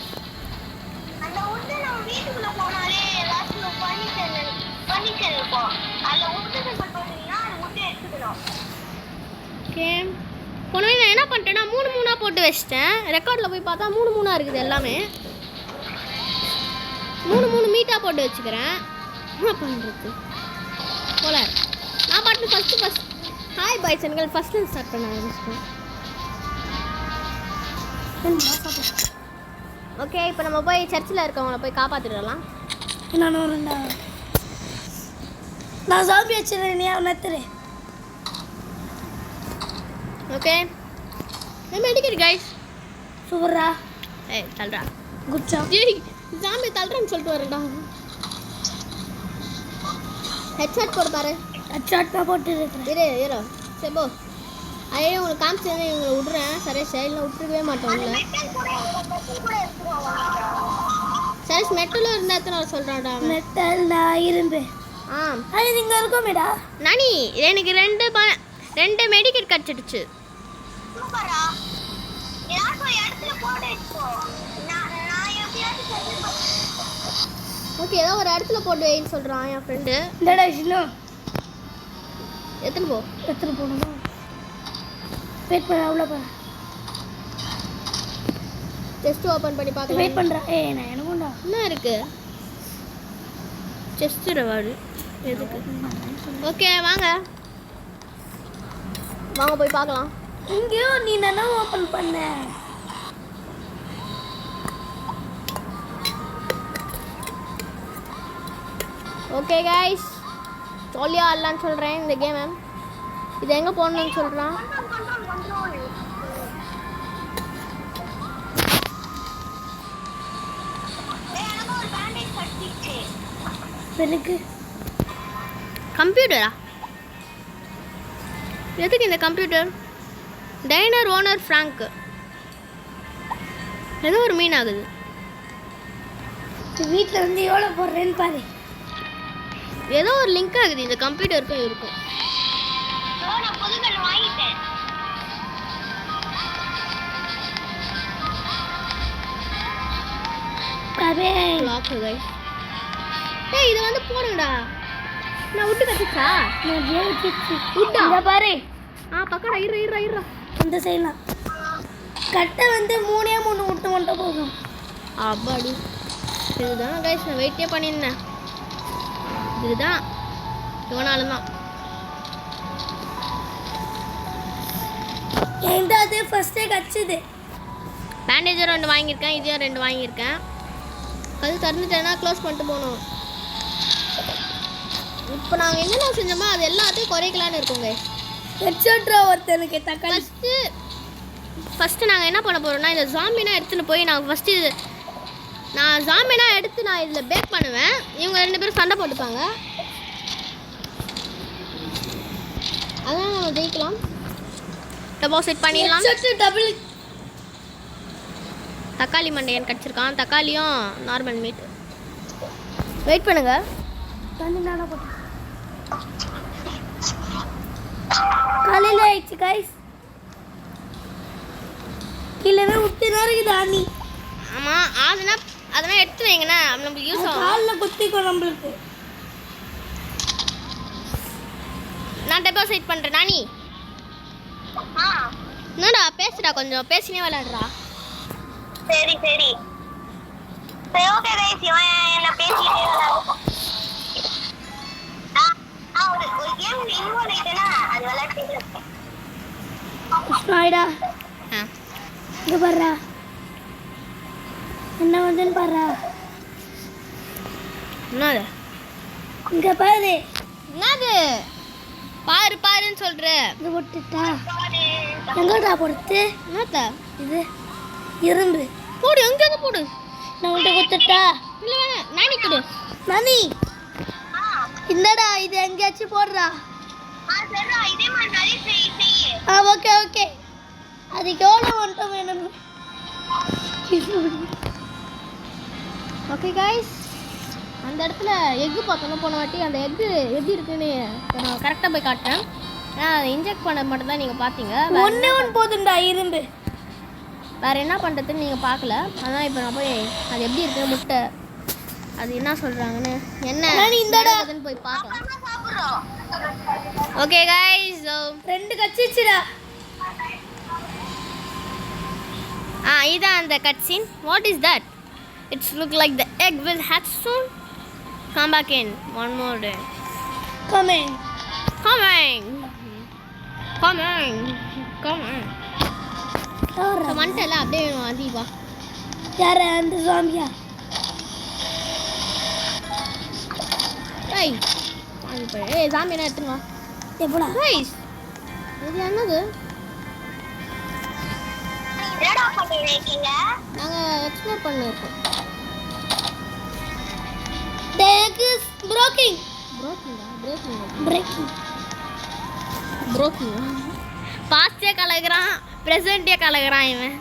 C: அந்த உட்டு நம்ம வீட்டுக்குள்ள போனாலே ஏதாச்சும் ஃபர்னிச்சர் இருக்கும். அதில் உட்டு சிம்பிள் போட்டீங்கன்னா அது உட்டு எடுத்துக்கணும்.
A: ஓகே, போனவே நான் என்ன பண்ணிட்டேன்னா 3 3 போட்டு வச்சிட்டேன். ரெக்கார்டில் போய் பார்த்தா 3 3 இருக்குது எல்லாமே. 3 3 மீட்டாக போட்டு வச்சுக்கிறேன். என்ன பண்ணுறது போல நான் பாட்டு ஃபஸ்ட்டு ஹாய் பாய்ஸ் என்கள் ஃபஸ்ட்டு ஸ்டார்ட் பண்ண ஆரம்பிச்சிட்டேன். ஓகே, இப்போ நம்ம போய் சர்ச்சில் இருக்கவங்கள போய் காப்பாற்றிடலாம்.
B: நான் வரேன்டா. நான் சாம்பி வச்சிருக்கேன், நீ நத்துரு.
A: ஓகே, நம்ம எடுக்கிற கைஸ்.
B: சூப்பரா.
A: ஏய் தள்ளுறா.
B: Good job.
A: ஜி ஜாம்பி தள்ளுறேன்னு சொல்லிட்டு வரேன்டா. ஹெட்ஷாட் போட்டு பாரு.
B: ஹெட்ஷாட் நான் போட்டு இருக்கிறேன்.
A: இரு சரி போ. ஐயோ உங்களுக்கு காமிச்சு இவங்களை விட்றேன். சரி சைடில் விட்டுருக்கவே மாட்டோம்ல.
C: மெட்டல் கூட எடுத்துருவாங்க.
A: சரி மெட்டலும் இருந்தால் எத்தனை வர சொல்கிறான்டா அவன்.
B: மெட்டல் நான் இரும்பு.
A: ஆ
B: அது இங்கே இருக்குமேடா.
A: நானி எனக்கு 2 மெடிக்கெட் கிடச்சிடுச்சு.
C: சூப்பரா. ஏதாச்சும் ஒரு இடத்துல போட்டு வச்சுக்கோ. நான் எப்படியாச்சும் செஞ்சு
A: ஓகே, ஏதோ ஒரு இடத்துல போட்டு வைன்னு சொல்கிறான் என் ஃப்ரெண்டு.
B: இந்தடா இன்னும்
A: எத்தனை போ
B: எத்தனை போகணுமா? வெயிட் பண்ண, அவ்வளோ பண்ண.
A: செஸ்ட் ஓப்பன் பண்ணி பார்க்கலாம்.
B: வெயிட் பண்ணுறேன். நான் எனக்கும்டா.
A: என்ன இருக்கு? செஸ்ட் ரிவார்டு எதுக்கு? ஓகே வாங்க போய் பார்க்கலாம்.
B: இங்கேயும் நீ என்ன ஓப்பன் பண்ண?
A: ஓகே கைஸ், ஜாலியாக ஆடலான்னு சொல்கிறேன் இந்த கேமை. இது எங்கே போடணும்னு சொல்கிறான்.
B: எனக்கு
A: கம்ப்யூட்டரா? எதுக்கு இந்த கம்ப்யூட்டர்? டைனர் owner Frank. ஏதோ ஒரு மீன் ஆகுது.
B: வீட்டில் வந்து எவ்வளோ போடுறேன்னு பாரு.
A: ஏதோ ஒரு லிங்க் ஆகுது இந்த கம்ப்யூட்டருக்கும் இருக்கும்.
C: நான் புதுகள் வாங்கிட்டேன்.
A: லாக் கைஸ். ஏய் இது வந்து போடுங்கடா. நான் விட்டு கட்டிச்சா?
B: விட்டா பாரு.
A: பக்கடா இரு.
B: அந்த செய்யலாம். கட்டை வந்து 3 விட்டு மட்டும் போகும்.
A: அப்பாடி, இதுதான் கைஸ் நான் வெயிட்டே பண்ணியிருந்தேன். இதுதான் இவனாலும் தான்.
B: என்கிட்ட அது ஃபர்ஸ்டே கச்சுது.
A: பேண்டேஜர் 2 வாங்கியிருக்கேன், இதையும் 2 வாங்கியிருக்கேன். அது திறந்துட்டேன்னா க்ளோஸ் பண்ணிட்டு போகணும். இப்போ நாங்கள் என்னென்ன செஞ்சோமோ அது எல்லாத்தையும் குறைக்கலான்னு இருக்கோங்க.
B: ஹெட்ஷாட்ரா ஒருத்தனுக்கு தக்காளி.
A: ஃபஸ்ட்டு நாங்கள் என்ன பண்ண போகிறோம்னா, இந்த ஜாம்பினா எடுத்துன்னு போய் நான் ஜாம்பினா எடுத்து நான் இதில் பேக் பண்ணுவேன். இவங்க 2 பேரும் சண்டை போட்டுப்பாங்க. அதான் நம்ம ஜெயிக்கலாம். டெபாசிட் பண்ணிடலாம்.
B: டபுள்
A: தக்காளி மண்டையன் கிடச்சிருக்கான். தக்காளியும் நார்மல் மீட். வெயிட் பண்ணுங்க.
B: தண்ணி நானா போட்டேன். காலையில் ஆயிடுச்சு கைஸ். கீழே விட்டு இருக்குது ஆணி.
A: ஆமாம், அதெல்லாம் எடுத்து வைங்கண்ணா, நம்மளுக்கு யூஸ் ஆகும்.
B: காலில் குத்திக்கும் நம்மளுக்கு.
A: நான் டெபாசிட் பண்ணுறேன். நானி என்னடா பேசுடா, கொஞ்சம் பேசினே விளையாடுறா.
C: சரி ஓகே கைஸ், இவன் என்ன பேசிட்டே ஒரு கேம் இன்வால்வ் ஆயிட்டேனா அது விளையாடிட்டே இருக்கேன்.
B: ஆயிடா இங்கே பாருடா என்ன வந்துன்னு பாருடா.
A: என்னது
B: இங்கே பாரு.
A: என்னது? பாரு பாருன்னு சொல்ற.
B: இது போட்டுட்டா எங்கடா போடுறது?
A: என்னத்த
B: இது இரும்பு
A: போடு, எங்கேயாவது போடு.
B: நான் உன்கிட்ட கொடுத்துட்டா?
A: இல்லை வேணாம், நானி கொடு.
B: நானி இந்தடா, இது எங்கேயாச்சும் போடுறா.
C: சரிடா, இதே மாதிரி நிறைய செய்ய.
B: Okay okay. அதுக்கு எவ்வளோ வந்துட்டு வேணும்?
A: ஓகே கைஸ், அந்த இடத்துல எக்கு பார்த்தோன்னா போன வாட்டி அந்த எக்கு எப்படி இருக்குன்னு நான் கரெக்டாக போய் காட்டுறேன். ஏன்னா அதை இன்ஜெக்ட் பண்ண மட்டும் தான் நீங்கள் பார்த்தீங்க.
B: ஒன்று போதுண்டா இரும்பு.
A: வேறு என்ன பண்ணுறதுன்னு நீங்கள் பார்க்கல. அதான் இப்போ நான் போய் அது எப்படி இருக்குன்னு முட்டை அது என்ன சொல்கிறாங்கன்னு என்ன நடக்குதுன்னு போய் பார்க்கலாம். ஓகே கைஸ்,
B: ரெண்டு கச்சிச்சுடா.
A: இதான் அந்த cut scene. What is that? It's look like the egg will hatch soon. Come back in one more day.
B: Coming
A: coming coming coming. வந்துட்டல அப்படியே அதிகா.
B: யார அந்த சாமியா?
A: ஏய் சாமி என்ன எடுத்துன்னு வா.
B: எப்படா
A: கைஸ், இது என்னது?
C: என்னடா பண்ணிருக்கீங்க?
A: நாங்கள் எக்ஸ்ப்ளோர் பண்ணியிருக்கோம்.
B: The egg is broken. Breaking.
A: பாஸ்டே கலக்கிறான், ப்ரெசென்ட்டே கலக்கிறான் இவன்.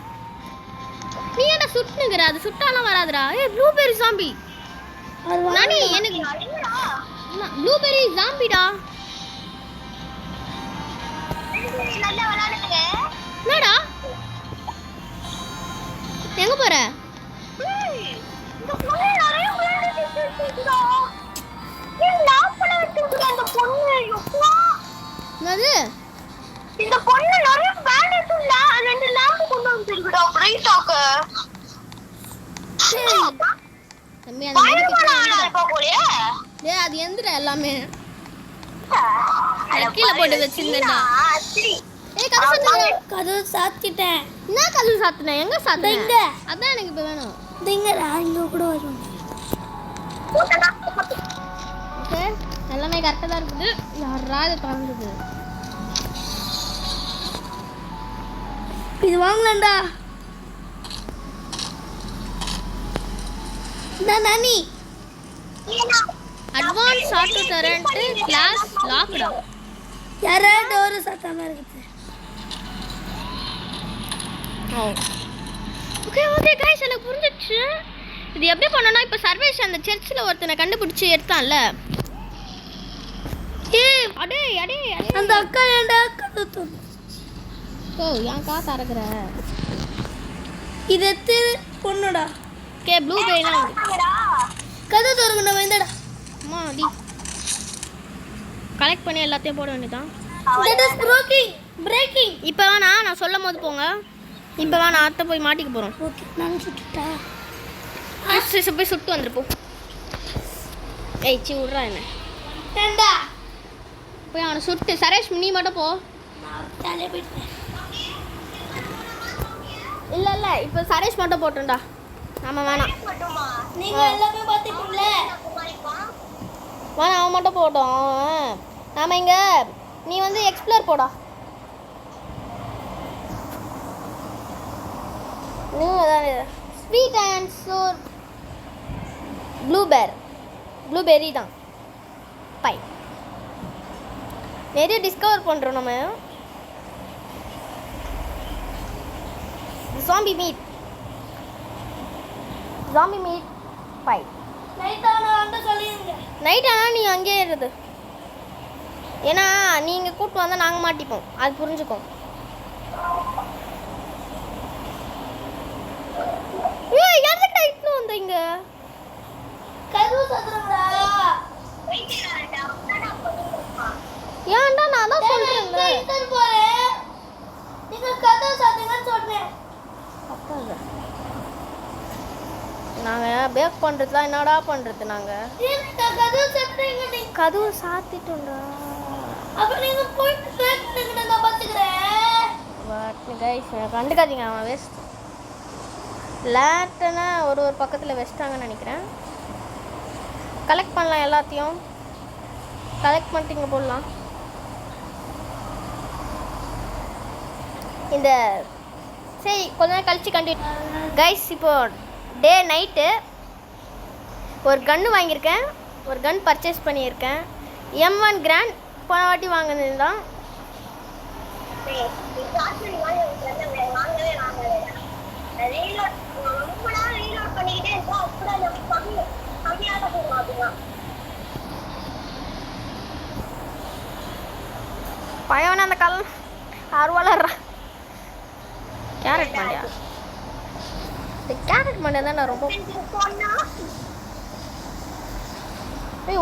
A: நீ என்ன சுட்டுங்கிற? அது சுட்டாலாம் வராதுடா. ஏய் ப்ளூபெர்ரி ஜாம்பி. நானி எனக்கு ப்ளூபெர்ரி ஜாம்பிடா.
C: நல்லா விளையாடுங்க.
A: என்னடா எங்க போற?
C: இந்த பொண்ணு நிறைய விளையாடுறா. ஏன் லாப் பண்ண வச்சிருக்க அந்த பொண்ணு? யப்பா,
A: என்னது?
C: இந்த பொண்ணு நிறைய பேண்டேஜ்ல ரெண்டு லாம்ப் கொண்டு வந்திருக்குடா பிரைட்டாக்க.
A: தம்பி அந்த
C: பயமா போறியா?
A: டேய் அது எந்திர எல்லாமே கீழே போட்டு வச்சிருந்தேன்டா. ஏய்
B: கதவு சாத்திட்டேன்.
A: என்ன கதவு சாத்துனேன்? எங்க சாத்துனேன்?
B: இங்க.
A: அதான் எனக்கு இப்போ வேணும்.
B: இங்கடா, இங்க கூட வரும்.
A: ஓகே, எல்லாமே கரெக்டாக தான் இருக்குது. யாரா இது திறந்தது?
B: இது வாங்கலாம்டா. நானி
A: அட்வான்ஸ் ஆட்டோ டொரண்ட் கிளாஸ் லாக்டா.
B: யாரா டோர் சாத்தாம இருக்குது.
A: ஓகே ஓகே கைஸ், எனக்கு புரிஞ்சிடுச்சு. இது எப்படி பண்ணனா? இப்போ சர்வேஷ் அந்த சர்ச்சில் ஒருத்தனை கண்டுபிடிச்சி எடுத்தான்ல. ஏய் அடே அடே அடே,
B: அந்த அக்கா ஏன்டா கதவு?
A: ஓ ஏன் காசு அறக்குற?
B: இது எத்து பொண்ணுடா.
A: ஓகே ப்ளூ பெயிலாம்
B: கதவு திறங்க. நம்ம இந்தடா.
A: அம்மா டி கலெக்ட் பண்ணி எல்லாத்தையும் போட வேண்டியதான்.
B: That is breaking.
A: இப்போ வேணா, நான் சொல்லும் போது போங்க. இப்போ வேணா, அத்தை போய் மாட்டிக்க போகிறோம்.
B: ஓகே, நான் சுட்டுட்டா.
A: போய் சுட்டு வந்துருப்போம். ஏய் சி விட்றா என்ன?
B: ஏண்டா
A: போய் அவனை சுட்டு. சரேஷ் நீ மட்டும் போ.
B: நான் ஜாலியாக போயிட்டேன்.
A: இல்லை இல்லை, இப்போ சரேஷ் மட்டும் போட்டோம்டா. ஆமாம் வேணாம்
B: நீங்க எல்லாமே பார்த்துட்டீங்களே.
A: வேணாம், அவன் மட்டும் போட்டோம். நாம இங்கே நீ வந்து எக்ஸ்ப்ளோர் போடா. நீ ஸ்வீட் அண்ட் சோர் ப்ளூபெர்ரி தான் பை. நிறைய டிஸ்கவர் பண்ணுறோம் நம்ம. Zombie meet by.
B: நைட் ஆனால் வந்து சொல்லிடுங்க.
A: நைட் ஆனால் நீங்கள் அங்கேயே இருது. ஏன்னா நீங்கள் கூப்பிட்டு வந்தால் நாங்கள் மாட்டிப்போம். அது புரிஞ்சுக்கோம். ஏய் எதுக்கு நைட்ல வந்தீங்க?
B: கதவு சாத்துறா.
A: ஏன்டா நான் தான் சொல்றேன்ல.
B: இன்டர் போறேன். நீங்க கதவு சாத்துங்கன்னு சொன்னேன்.
A: அப்பாங்க. நாங்க பேக் பண்றதுலாம் என்னடா பண்றது நாங்க?
B: நீங்க கதவு சாத்துறீங்க. நீங்க
A: கதவு சாத்திட்டோம்டா.
B: அப்ப நீங்க போயிட்டு பேக் பண்ணுங்க, நான் பாத்துக்கறேன்.
A: What guys, கண்டுக்காதீங்க. அவன் வெஸ்ட் லேட்டனா ஒரு பக்கத்தில் வெஸ்ட்டாங்கன்னு நினைக்கிறேன். கலெக்ட் பண்ணலாம், எல்லாத்தையும் கலெக்ட் பண்ணிட்டு இங்கே போடலாம். இந்த சரி கொஞ்ச நேரம் கழிச்சு கண்டினியூ. கைஸ் இப்போ டே நைட்டு ஒரு கன்று வாங்கியிருக்கேன், ஒரு கன் பர்ச்சேஸ் பண்ணியிருக்கேன். M1 கிராண்ட் போன வாட்டி வாங்கினது தான். பையன் அந்த கல் ஆர்வலர்றா. கேரட் மாண்டியா? இந்த கேரட் மாண்டியா தான் நான் ரொம்ப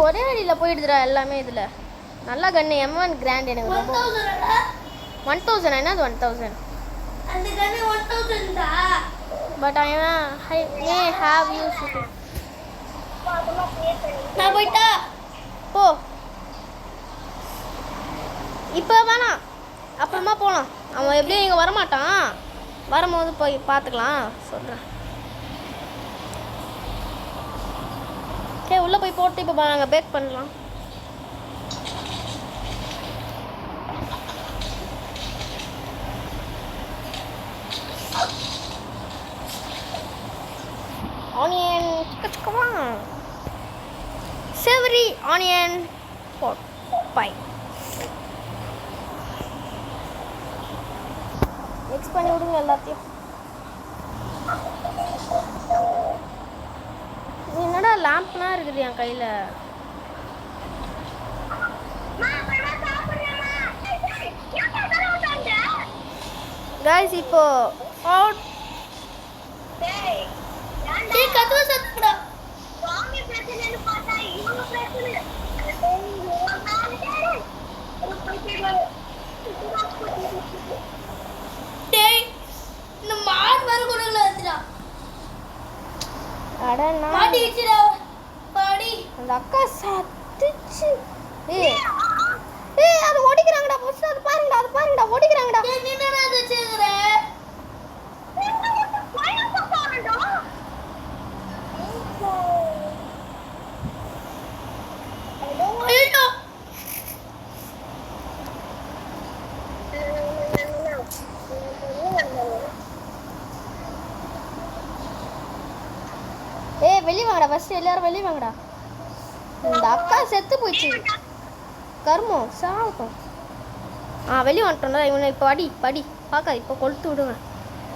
A: ஒரே அடியில் போயிடுதுடா எல்லாமே. இதில் நல்லா கன்று M1 கிராண்ட் எனக்கு ரொம்ப 1000. என்னது 1000?
B: அந்த கண்ணு 1000 தான்.
A: But I may have use it.
B: நான் போயிட்டா
A: போ, இப்போ வேணாம், அப்புறமா போகலாம். அவன் எப்படியும் இங்கே வரமாட்டான், வரும்போது போய் பார்த்துக்கலாம் சொல்கிறேன். ஓகே உள்ளே போய் போட்டு இப்போ நாங்கள் பேக் பண்ணலாம். ஆனியன் சிக்கமா செவரி ஆனியன் பை மிக்ஸ் பண்ணி விடுங்க எல்லாத்தையும். என்னடா லேம்ப்லாம் இருக்குது என் கையில். கைஸ் இப்போ அவுட்.
B: டேய் கதவு சத்தடா. டேய் இந்த மாட் வர கூடல வந்துடா.
A: அட நான்
B: மாட்டிடுச்சுடா பாடி.
A: அந்த அக்கா சத்துச்சு. ஏய் அது ஓடிக்கிறாங்கடா. ஃபர்ஸ்ட் அது பாருங்கடா ஓடிக்கிறாங்கடா.
B: டேய் நீ என்னடா செஞ்சுற? ஐயோ
A: வெளியே வாங்கடா, ஃபர்ஸ்ட் எல்லாரும் வெளியே வாங்கடா. இந்த அக்கா செத்து போயிடுச்சு, கர்மம் சாகட்டும். வெளியே வந்துட்டோம்ல இவனை. இப்போ படி பார்க்காது, இப்போ கொளுத்து விடுவேன்.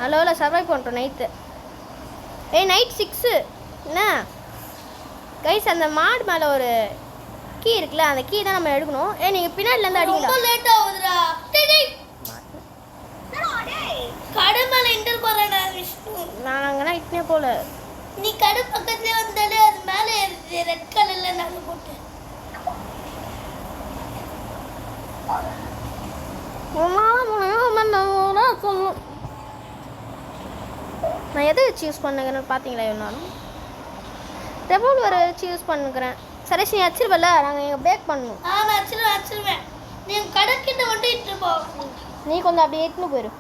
A: நல்ல சர்வை பண்ணிட்டோம் நைட்டு. நைட் 6 என்ன கைஸ். அந்த மாடு மேலே ஒரு கீ இருக்குல்ல, அந்த கீ தான் நம்ம எடுக்கணும். நீங்கள் பின்னாடிலேருந்து அடிக்கணும்.
B: ரொம்ப லேட் ஆகுதுடா. டேய் கடை மேலே என்டர் போறடா விஷ்ணு.
A: நான் அங்கேனா இட்னே போல.
B: நீ கடை பக்கத்துலேயே வந்தாலே அது மேலே ஏறுது ரெட் கலரில் நாங்கள் போட்டு.
A: சொல்லணும். நான் எதை வச்சு யூஸ் பண்ணுங்கன்னு பார்த்தீங்களா? என்னாலும் ரெவால்வரை வச்சு யூஸ் பண்ணுக்கிறேன். சரி நீ வச்சிருவல, நாங்கள் எங்கள் பேக் பண்ணணும்.
B: நான் வச்சிருவேன். நீ கடைக்கிட்ட மட்டும் இட்டு போ.
A: நீ கொஞ்சம் அப்படியே இட்டுன்னு போயிரு.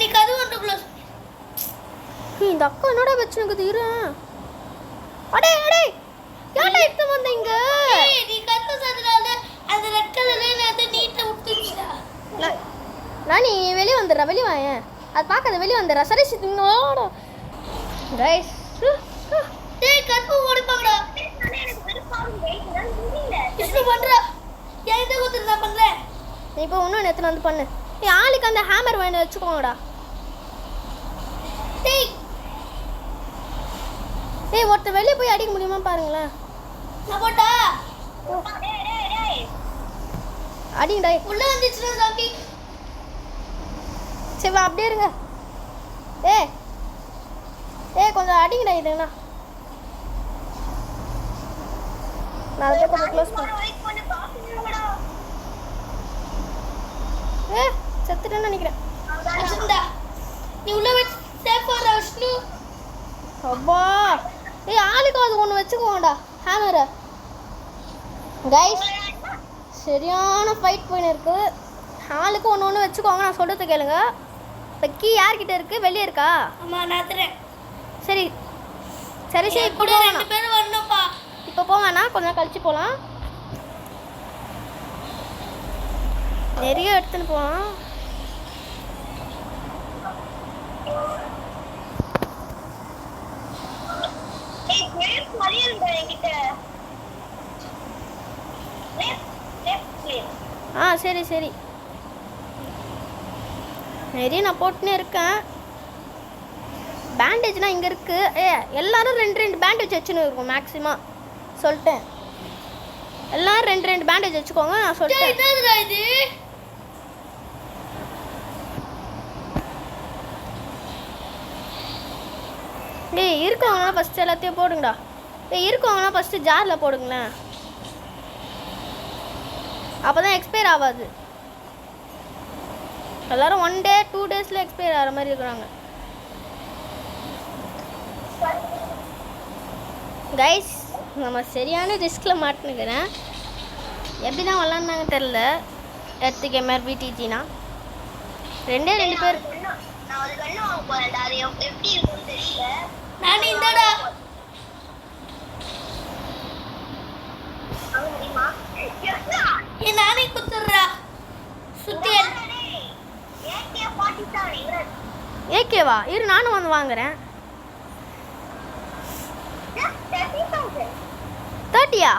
B: நீ கதவு வந்து க்ளோஸ்.
A: இந்த அக்கா என்னடா வச்சுனுக்குது இரு. அடே ஏன்டா இட்டு வந்த இங்க?
B: நீ கதவு சாத்துறால அந்த ரெட் கலர்ல அது நீட்டா விட்டுச்சுடா.
A: நான் நீ வெளியே வந்துடுறா, வெளியே வாயேன். அது பார்க்காத, வெளியே வந்துடுறா. சரி சித்திங்களோட கைஸ்.
B: டேய் கதவு ஓடிப்பாங்கடா. என்ன பண்றா? ஏன்டா குத்துறா பண்ற?
A: நீ இப்போ இன்னும் நேத்து வந்து பண்ணு. ஆளுக்கு அந்த ஹேமர் வேணும் வச்சுக்கோங்கடா. ஒருத்தர் வெளியே போய் அடிக்க முடியுமா பாருங்களேன்.
B: நான் போட்டா
A: அடிங்கடா.
B: உள்ள வந்துச்சுடா சாமி.
A: சரி அப்படியே இருங்க. கொஞ்சம் அடிங்கடா. இதுங்கண்ணா நான் அதை கொஞ்சம் க்ளோஸ் பண்ண. செத்துட்டேன்னு நினைக்கிறேன்.
B: நீ உள்ள வச்சு சேஃபா விஷ்ணு.
A: அப்பா ஆளுக்கு அது ஒன்று வச்சுக்குவோம்டா ஹேமரை. கைஸ் சரியான ஃபைட் போயின்னு இருக்கு. ஆளுக்கு ஒன்று வச்சுக்கோங்க. நான் சொல்கிறது கேளுங்க. இப்போ கீ யார்கிட்ட இருக்கு? வெளியே இருக்கா?
B: ஆமாம் நான் தரேன்.
A: சரி
B: கூட 2 பேர் வரணும்ப்பா.
A: இப்போ போவேண்ணா, கொஞ்சம் கழிச்சு போகலாம். நிறைய எடுத்துன்னு போகலாம்.
C: ஏய் கிரேப் மாதிரி இருக்கு என்கிட்ட.
A: சரி சரி நிறைய நான் போட்டுனே இருக்கேன். பேண்டேஜ்னா இங்கே இருக்கு. எல்லாரும் 2 பேண்டேஜ் வச்சுன்னு இருக்கும் மேக்ஸிமம் சொல்லிட்டேன். எல்லாரும் 2 பேண்டேஜ் வச்சுக்கோங்க நான் சொல்லிட்டேன்.
B: இது
A: இருக்கவங்களாம் ஃபஸ்ட்டு எல்லாத்தையும் போடுங்கடா. இருக்கவங்களாம் ஃபஸ்ட்டு ஜாரில் போடுங்களேன், அப்போ தான் எக்ஸ்பயர் ஆகாது. எல்லாரும் 1 டே 2 டேஸில் எக்ஸ்பயர் ஆகிற மாதிரி இருக்கிறாங்க. கைஸ் நம்ம சரியான ரிஸ்கில் மாட்டினுக்கிறேன். எப்படி தான் விளாட்னாங்க தெரில. எர்த்து கேமர் பிடிஜினா 2 பேர்.
C: நான் ஒரு கண்ணு வாங்க போறேன்டா. அது எப்படி இருக்கும்னு தெரியல.
B: நான் இந்தடா
C: வாங்க முடியுமா?
B: நானே குத்துறா சுத்தி
A: ஏகேவா இரு நானும் வந்து வாங்குறேன். 30யா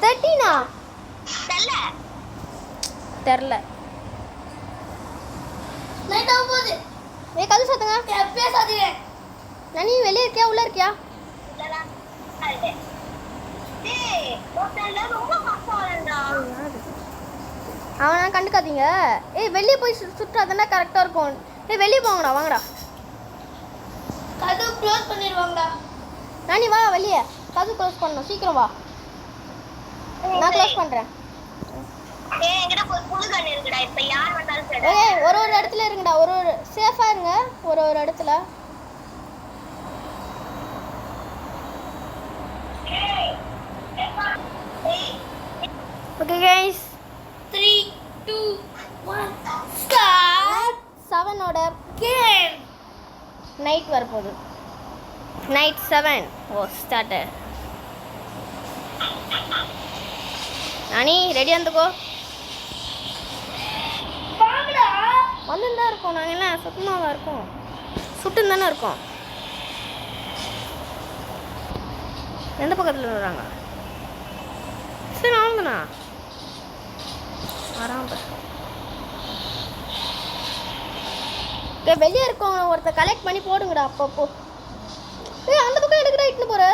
A: 13ஆ தெரில.
B: லைட் ஆஃப் போகுது.
A: கது சாத்துங்க.
B: பேசாதீங்க.
A: நனி வெளியே இருக்கியா உள்ள இருக்கியா? அவனை கண்டுக்காதீங்க. வெளியே போய் சுற்றாதானே கரெக்டாக இருக்கும். வெளியே போங்கடா வாங்கடா.
B: கதவு க்ளோஸ் பண்ணிடுவாங்கடா.
A: நானி வா வெளியே. கதவு க்ளோஸ் பண்ணணும் சீக்கிரம் வா. நான் க்ளோஸ் பண்ணுறேன். ஒரு இடத்துல இருங்கடா. ஒரு சேஃபாக இருங்க. ஒரு இடத்துல. Okay guys
B: 3 2 1 start.
A: 7ஓட
B: கேம்
A: நைட் வரப்போகுது. Night 7 started. நானி ரெடியாக இருந்துக்கோ.
B: வாங்கடா.
A: வந்துன்னு தான் இருக்கோம். நாங்கள் எல்லாம் சுத்தமாக இருக்கோம். சுட்டுன்னு தானே இருக்கோம். எந்த பக்கத்தில் வர்றாங்க? சரி வாங்கண்ணா வராம. வெளியே இருக்கவங்க ஒருத்தர் கலெக்ட் பண்ணி போடுங்கடா அப்பப்போ. அந்த பக்கம் எடுக்கடா இட்டுன்னு போற.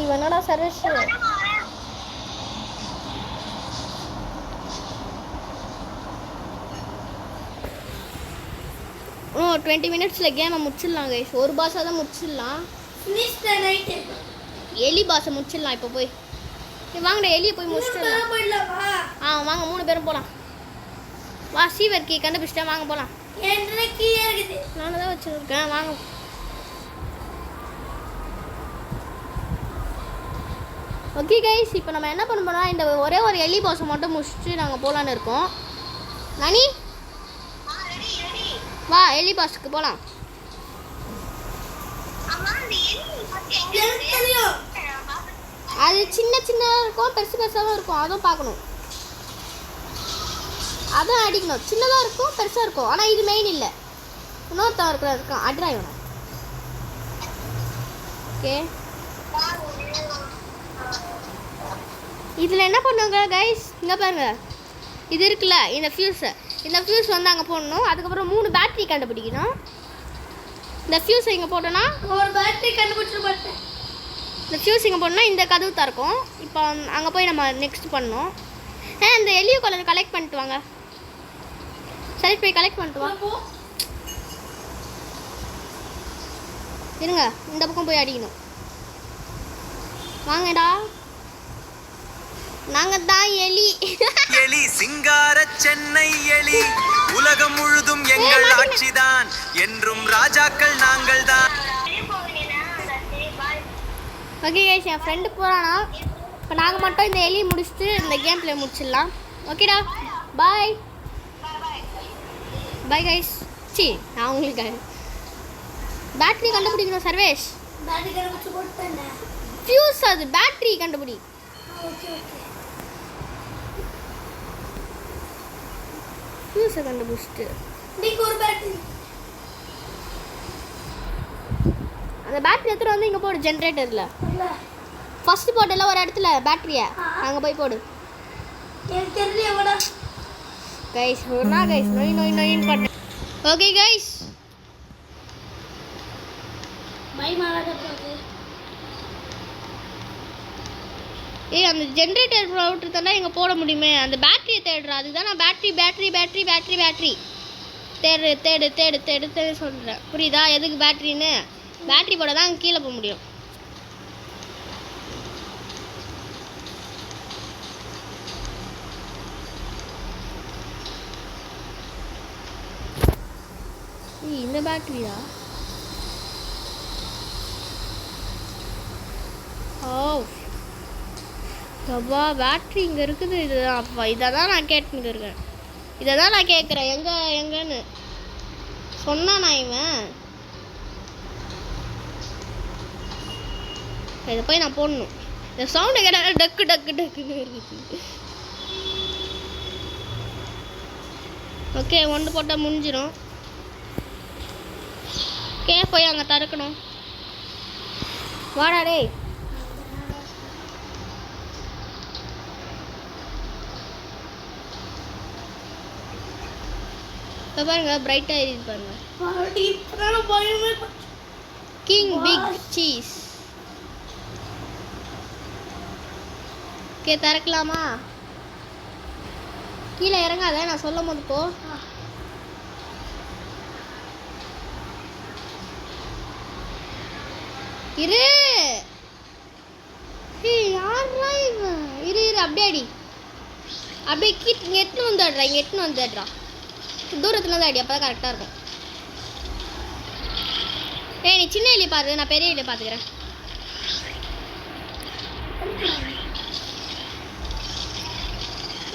A: வேணாடா சர்வீஸ். 20 மினிட்ஸில் கேமை முடிச்சிடலாம் கைஸ். ஒரு பாஸாக தான் முடிச்சிடலாம். எலி பாஸை முடிச்சிடலாம் இப்போ போய். வாங்கடா எலியை போய் முடிச்சிடலாம். வாங்க 3 பேரும் போகலாம். வா சீவர் கீ கண்டுபிடிச்சிட்டேன். வாங்க போகலாம். நானும் தான் வச்சுருக்கேன். வாங்க. ஓகே கைஸ் இப்போ நம்ம என்ன பண்ண போனால் இந்த ஒரே ஒரு எலி பாஸை மட்டும் முடிச்சுட்டு நாங்கள் போகலான்னு இருக்கோம். நானி வா எலி பாஸுக்கு போகலாம். அது சின்ன இருக்கும், பெருசு பெருசாகவும் இருக்கும். அதுவும் பார்க்கணும். அதுவும் அடிக்கணும். சின்னதாக இருக்கும், பெருசாக இருக்கும். ஆனால் இது மெயின் இல்லை. இன்னொருத்தவன் இருக்கான் அட்ரா இவனை. ஓகே இதில் என்ன பண்ணுவாங்க கைஸ்? இங்கே பாருங்க, இது இருக்குல்ல இந்த ஃபியூஸ் வந்து அங்கே போடணும். அதுக்கப்புறம் 3 பேட்டரி கண்டுபிடிக்கணும். இந்த ஃபியூஸ் இங்கே போட்டோன்னா
B: ஒரு பேட்டரி கண்டுபிடிச்சிருப்பேன்.
A: இந்த ஃபியூஸ் இங்கே போடணும்னா இந்த கதவு திறக்கும். இப்போ அங்கே போய் நம்ம நெக்ஸ்ட் பண்ணணும். இந்த எலியை கொஞ்சம் கலெக்ட் பண்ணிட்டு வாங்க. சரி போய் கலெக்ட் பண்ணிட்டு வா. இருங்க இந்த பக்கம் போய் அடிக்கணும். வாங்கடா. நாங்க தான் எலி.
D: எலி சிங்கார சென்னை எலி. உலகம் முழுதும் எங்கள் ஆட்சிதான். என்றும் ராஜாக்கள் நாங்கள் தான்.
A: ஓகே கைஸ் என் ஃப்ரெண்டு போகிறானா. இப்போ நாங்கள் மட்டும் இந்த எலியை முடிச்சுட்டு இந்த கேம் பிளே முடிச்சிடலாம். ஓகேடா பாய். Bye guys. நான் உங்களுக்கு பேட்டரி கண்டுபிடிக்கணும் சர்வேஷ்.
B: பேட்டரி கண்டுபிடிச்சு போட்டேன்.
A: ஃபியூஸ் அது பேட்டரி கண்டுபிடி.
B: ஓகே ஓகே
A: ஃபியூஸை கண்டுபிடிச்சிட்டு
B: நீங்க ஒரு பேட்டரி
A: அந்த பேட்டரி எடுத்துகிட்டு வந்து இங்கே போடு ஜென்ரேட்டரில்.
B: இல்ல
A: ஃபஸ்ட்டு போட்டல ஒரு இடத்துல பேட்டரியை அங்கே போய் போடு.
B: எனக்கு தெரியல எவ்வளோ
A: கைஸ் ஒன்றா கைஸ் நோய் நோய் நோயின்னு போட்டேன். ஓகே கைஸ்
B: பயமாக போகுது.
A: ஏய் அந்த ஜென்ரேட்டர் ரவுட்டர் தானே இங்கே போட முடியுமே. அந்த பேட்டரியை தேடுறா. அதுதான் நான் battery battery battery battery battery தேடு தேடு தேடு தேடு தேடு சொல்கிறேன். புரியுதா எதுக்கு பேட்டரின்னு? பேட்டரி போட தான் கீழே போக முடியும். இந்த பேட்டரியா? ஓ அப்பா பேட்ரி இங்கே இருக்குது. இதுதான் அப்பா இதை தான் நான் கேட்டுன்னு இருக்கேன். இதை தான் நான் கேட்குறேன் எங்கன்னு சொன்னா நான் இவன் இதை போய் நான் போடணும். இந்த சவுண்டு கேட்ட டக்கு டக்கு டக்குன்னு இருக்குது. ஓகே ஒன்று போட்டால் முடிஞ்சிடும். ஓகே போய் அங்கே திறக்கணும். வாடா டேய். இப்போ பாருங்க பிரைட்டாக எரியுது பாருங்க.
B: இப்போதான் பயமே
A: கிங் பிக் சீஸ். ஓகே திறக்கலாமா? கீழே இறங்காத நான் சொல்லும் போது போ. இரு யாரா இவன்? இரு இரு அப்படியே அடி. அப்படியே இங்கே எட்டுன்னு வந்துடுறா. இங்கே எட்டுன்னு வந்துடுறா. தூரத்துல தான் அடி. அப்போ தான் கரெக்டாக இருக்கும். ஏய் நீ சின்ன எலி பாரு, நான் பெரிய எலி பார்த்துக்கிறேன்.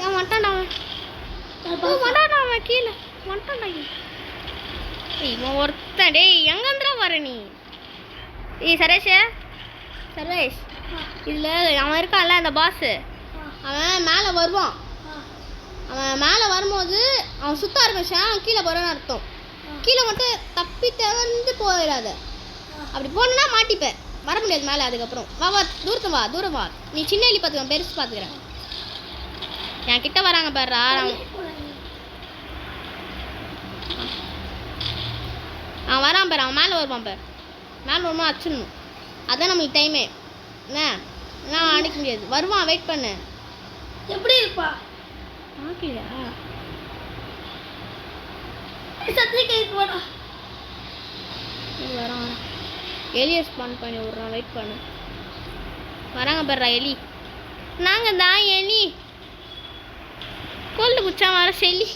A: ஏன் வந்துட்டான்டா அவன் கீழே வந்துட்டான்டா. இவன் ஒருத்தன் டேய் எங்கேருந்துடா வர நீ? ஏய் சர்வேஷ் இதில் அவன் இருக்கான்ல அந்த பாஸு, அவன் மேலே வருவான். அவன் மேலே வரும்போது அவன் சுத்த ஆரம்பிச்சான். அவன் கீழே போகிறான்னு அர்த்தம். கீழே மட்டும் தப்பி தவந்து போயிடாத. அப்படி போனா மாட்டிப்பேன், வர முடியாது மேலே. அதுக்கப்புறம் வா வா தூரம் வா. நீ சின்ன எலி பார்த்துக்க, பெருசு பார்த்துக்கிறேன். என் கிட்ட வராங்க பாருடா. அவன் வரான் பாரு, அவன் மேலே வருவான் பாரு. மேலே வருமா அடிச்சிடணும். அதான் நம்மளுக்கு டைமே. என்ன அடிக்க முடியாது. வருவான், வெயிட் பண்ணு.
B: எப்படி இருப்பா?
A: பார்க்கலையா?
B: சத்திரிக்கை போடா.
A: வரான். எலியை ஸ்பான் பண்ணி விட்றான், வெயிட் பண்ணு. வராங்க பாருடா எலி. நாங்கள் தான் எலி. கோல்டு குச்சா வர செல்லி.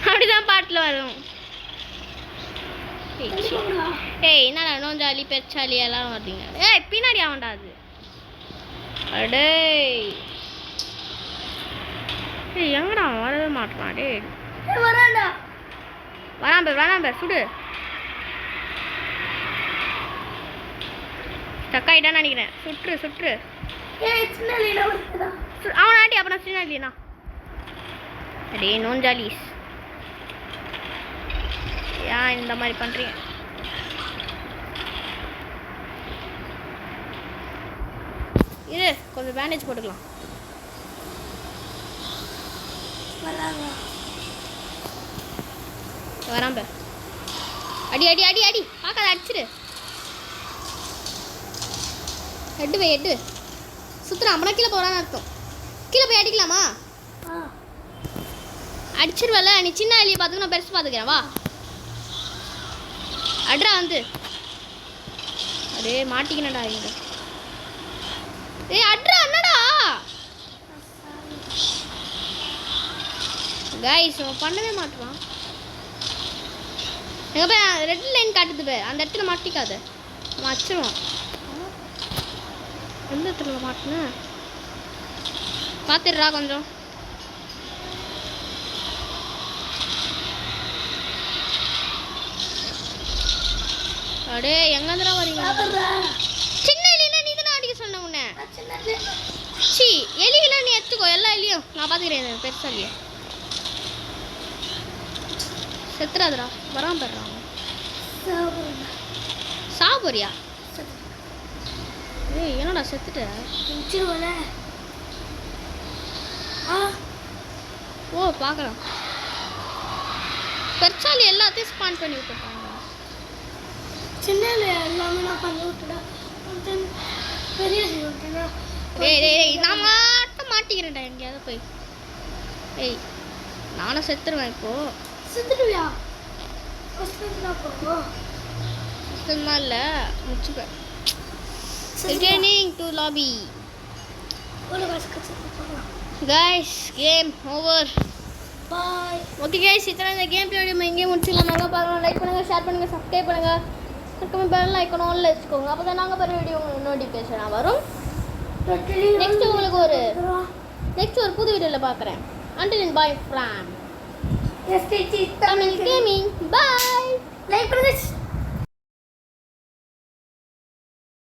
A: அப்படிதான் பாட்டில் வரும். ஏய் என்னடா நோஞ்சாலி பெருச்சாலி எல்லாம் வர்றீங்க? ஏய் பின்னாடி ஆவண்டா அது. அடே ஏய் எங்கடா வரவே மாட்டான். டே
B: வரான்டா.
A: வரான் பேர் சுடு. ஸ்டக்காயிட்டான்னு நினைக்கிறேன். சுற்று
B: ஏய் சின்ன லீலா வருதுடா.
A: அவன் ஆட்டி அப்புறம் சின்ன இல்லையா? அடே நோஞ்சாலிஸ் ஏன் இந்த மாதிரி பண்ணுறீங்க? இது கொஞ்சம் பேண்டேஜ் போட்டுக்கலாம். வரான் பேர். அடி அடி அடி அடி பார்க்காத, அடிச்சிடு. எட்டு சுற்றுறான். அப்படின்னா கீழே போகிறான்னு அர்த்தம். கீழே போய் அடிக்கலாமா? அடிச்சிருவல. நீ சின்ன எலியை பார்த்துக்க, நான் பெருசு பார்த்துக்கிறேன். வா அட்ரா வந்து. அடே மாட்டிக்கினடா இங்க. ஏய் அட்ரா என்னடா கைஸ், அவன் பண்ணவே மாட்டான். எங்க போய் ரெட் லைன் காட்டுது போய், அந்த இடத்துல மாட்டிக்காத. அவன் அச்சிருவான். எந்த இடத்துல மாட்டின பார்த்துடுறா கொஞ்சம். அடே எங்கேருந்துடா வரீங்க? சின்ன எலினா நீ தானே அடிக்க சொன்ன உன்னை. சி எலியெல்லாம் நீ எடுத்துக்கோ, எல்லா எலியும் நான் பார்த்துக்கிறேன். பெருசா இல்லையா? செத்துறாதடா வராம போயிடுறான்
B: சாப்பிடுங்க.
A: சாபரியா ஏய் என்னடா செத்துட்ட
B: முடிச்சிருவல. ஆ
A: ஓ பார்க்கலாம் பெருச்சாலி எல்லாத்தையும் ஸ்பான் பண்ணி விட்டுருக்காங்க
B: சின்னல எல்லாமே நான் பண்ணி விட்டுடா. பெரிய விட்டுடா.
A: டேய் டேய் டேய் நான் மட்டும் மாட்டிக்கிறேன்டா எங்கேயாவது போய் ஏய் நானும் செத்துருவேன் இப்போ
B: செத்துடுவியா? ஹாஸ்பிட்டல் போறோம்.
A: சுத்தமா இல்லை முடிச்சுப்பேன் ரிட்டர்னிங் டு லாபி
B: ஒரு வாஸ்கச்சு போலாம்.
A: கைஸ் கேம் ஓவர்
B: பாய்.
A: ஓகே கைஸ் இத்தனை இந்த கேம் பிளே நம்ம எங்கேயும் முடிச்சிடலாம் நாங்கள் பாருங்கள் லைக் பண்ணுங்கள் ஷேர் பண்ணுங்கள் சப்ஸ்கிரைப் பண்ணுங்கள் அதுக்கப்புறம் பெல் ஐக்கன் ஆன்ல வச்சுக்கோங்க அப்போ தான் நாங்கள் பாரு வீடியோ உங்களுக்கு நோட்டிஃபிகேஷனாக வரும் நெக்ஸ்ட் உங்களுக்கு ஒரு புது வீடியோவில் பார்க்குறேன் until then bye from
B: STC
A: Tamil gaming bye
B: like பண்ணுங்க.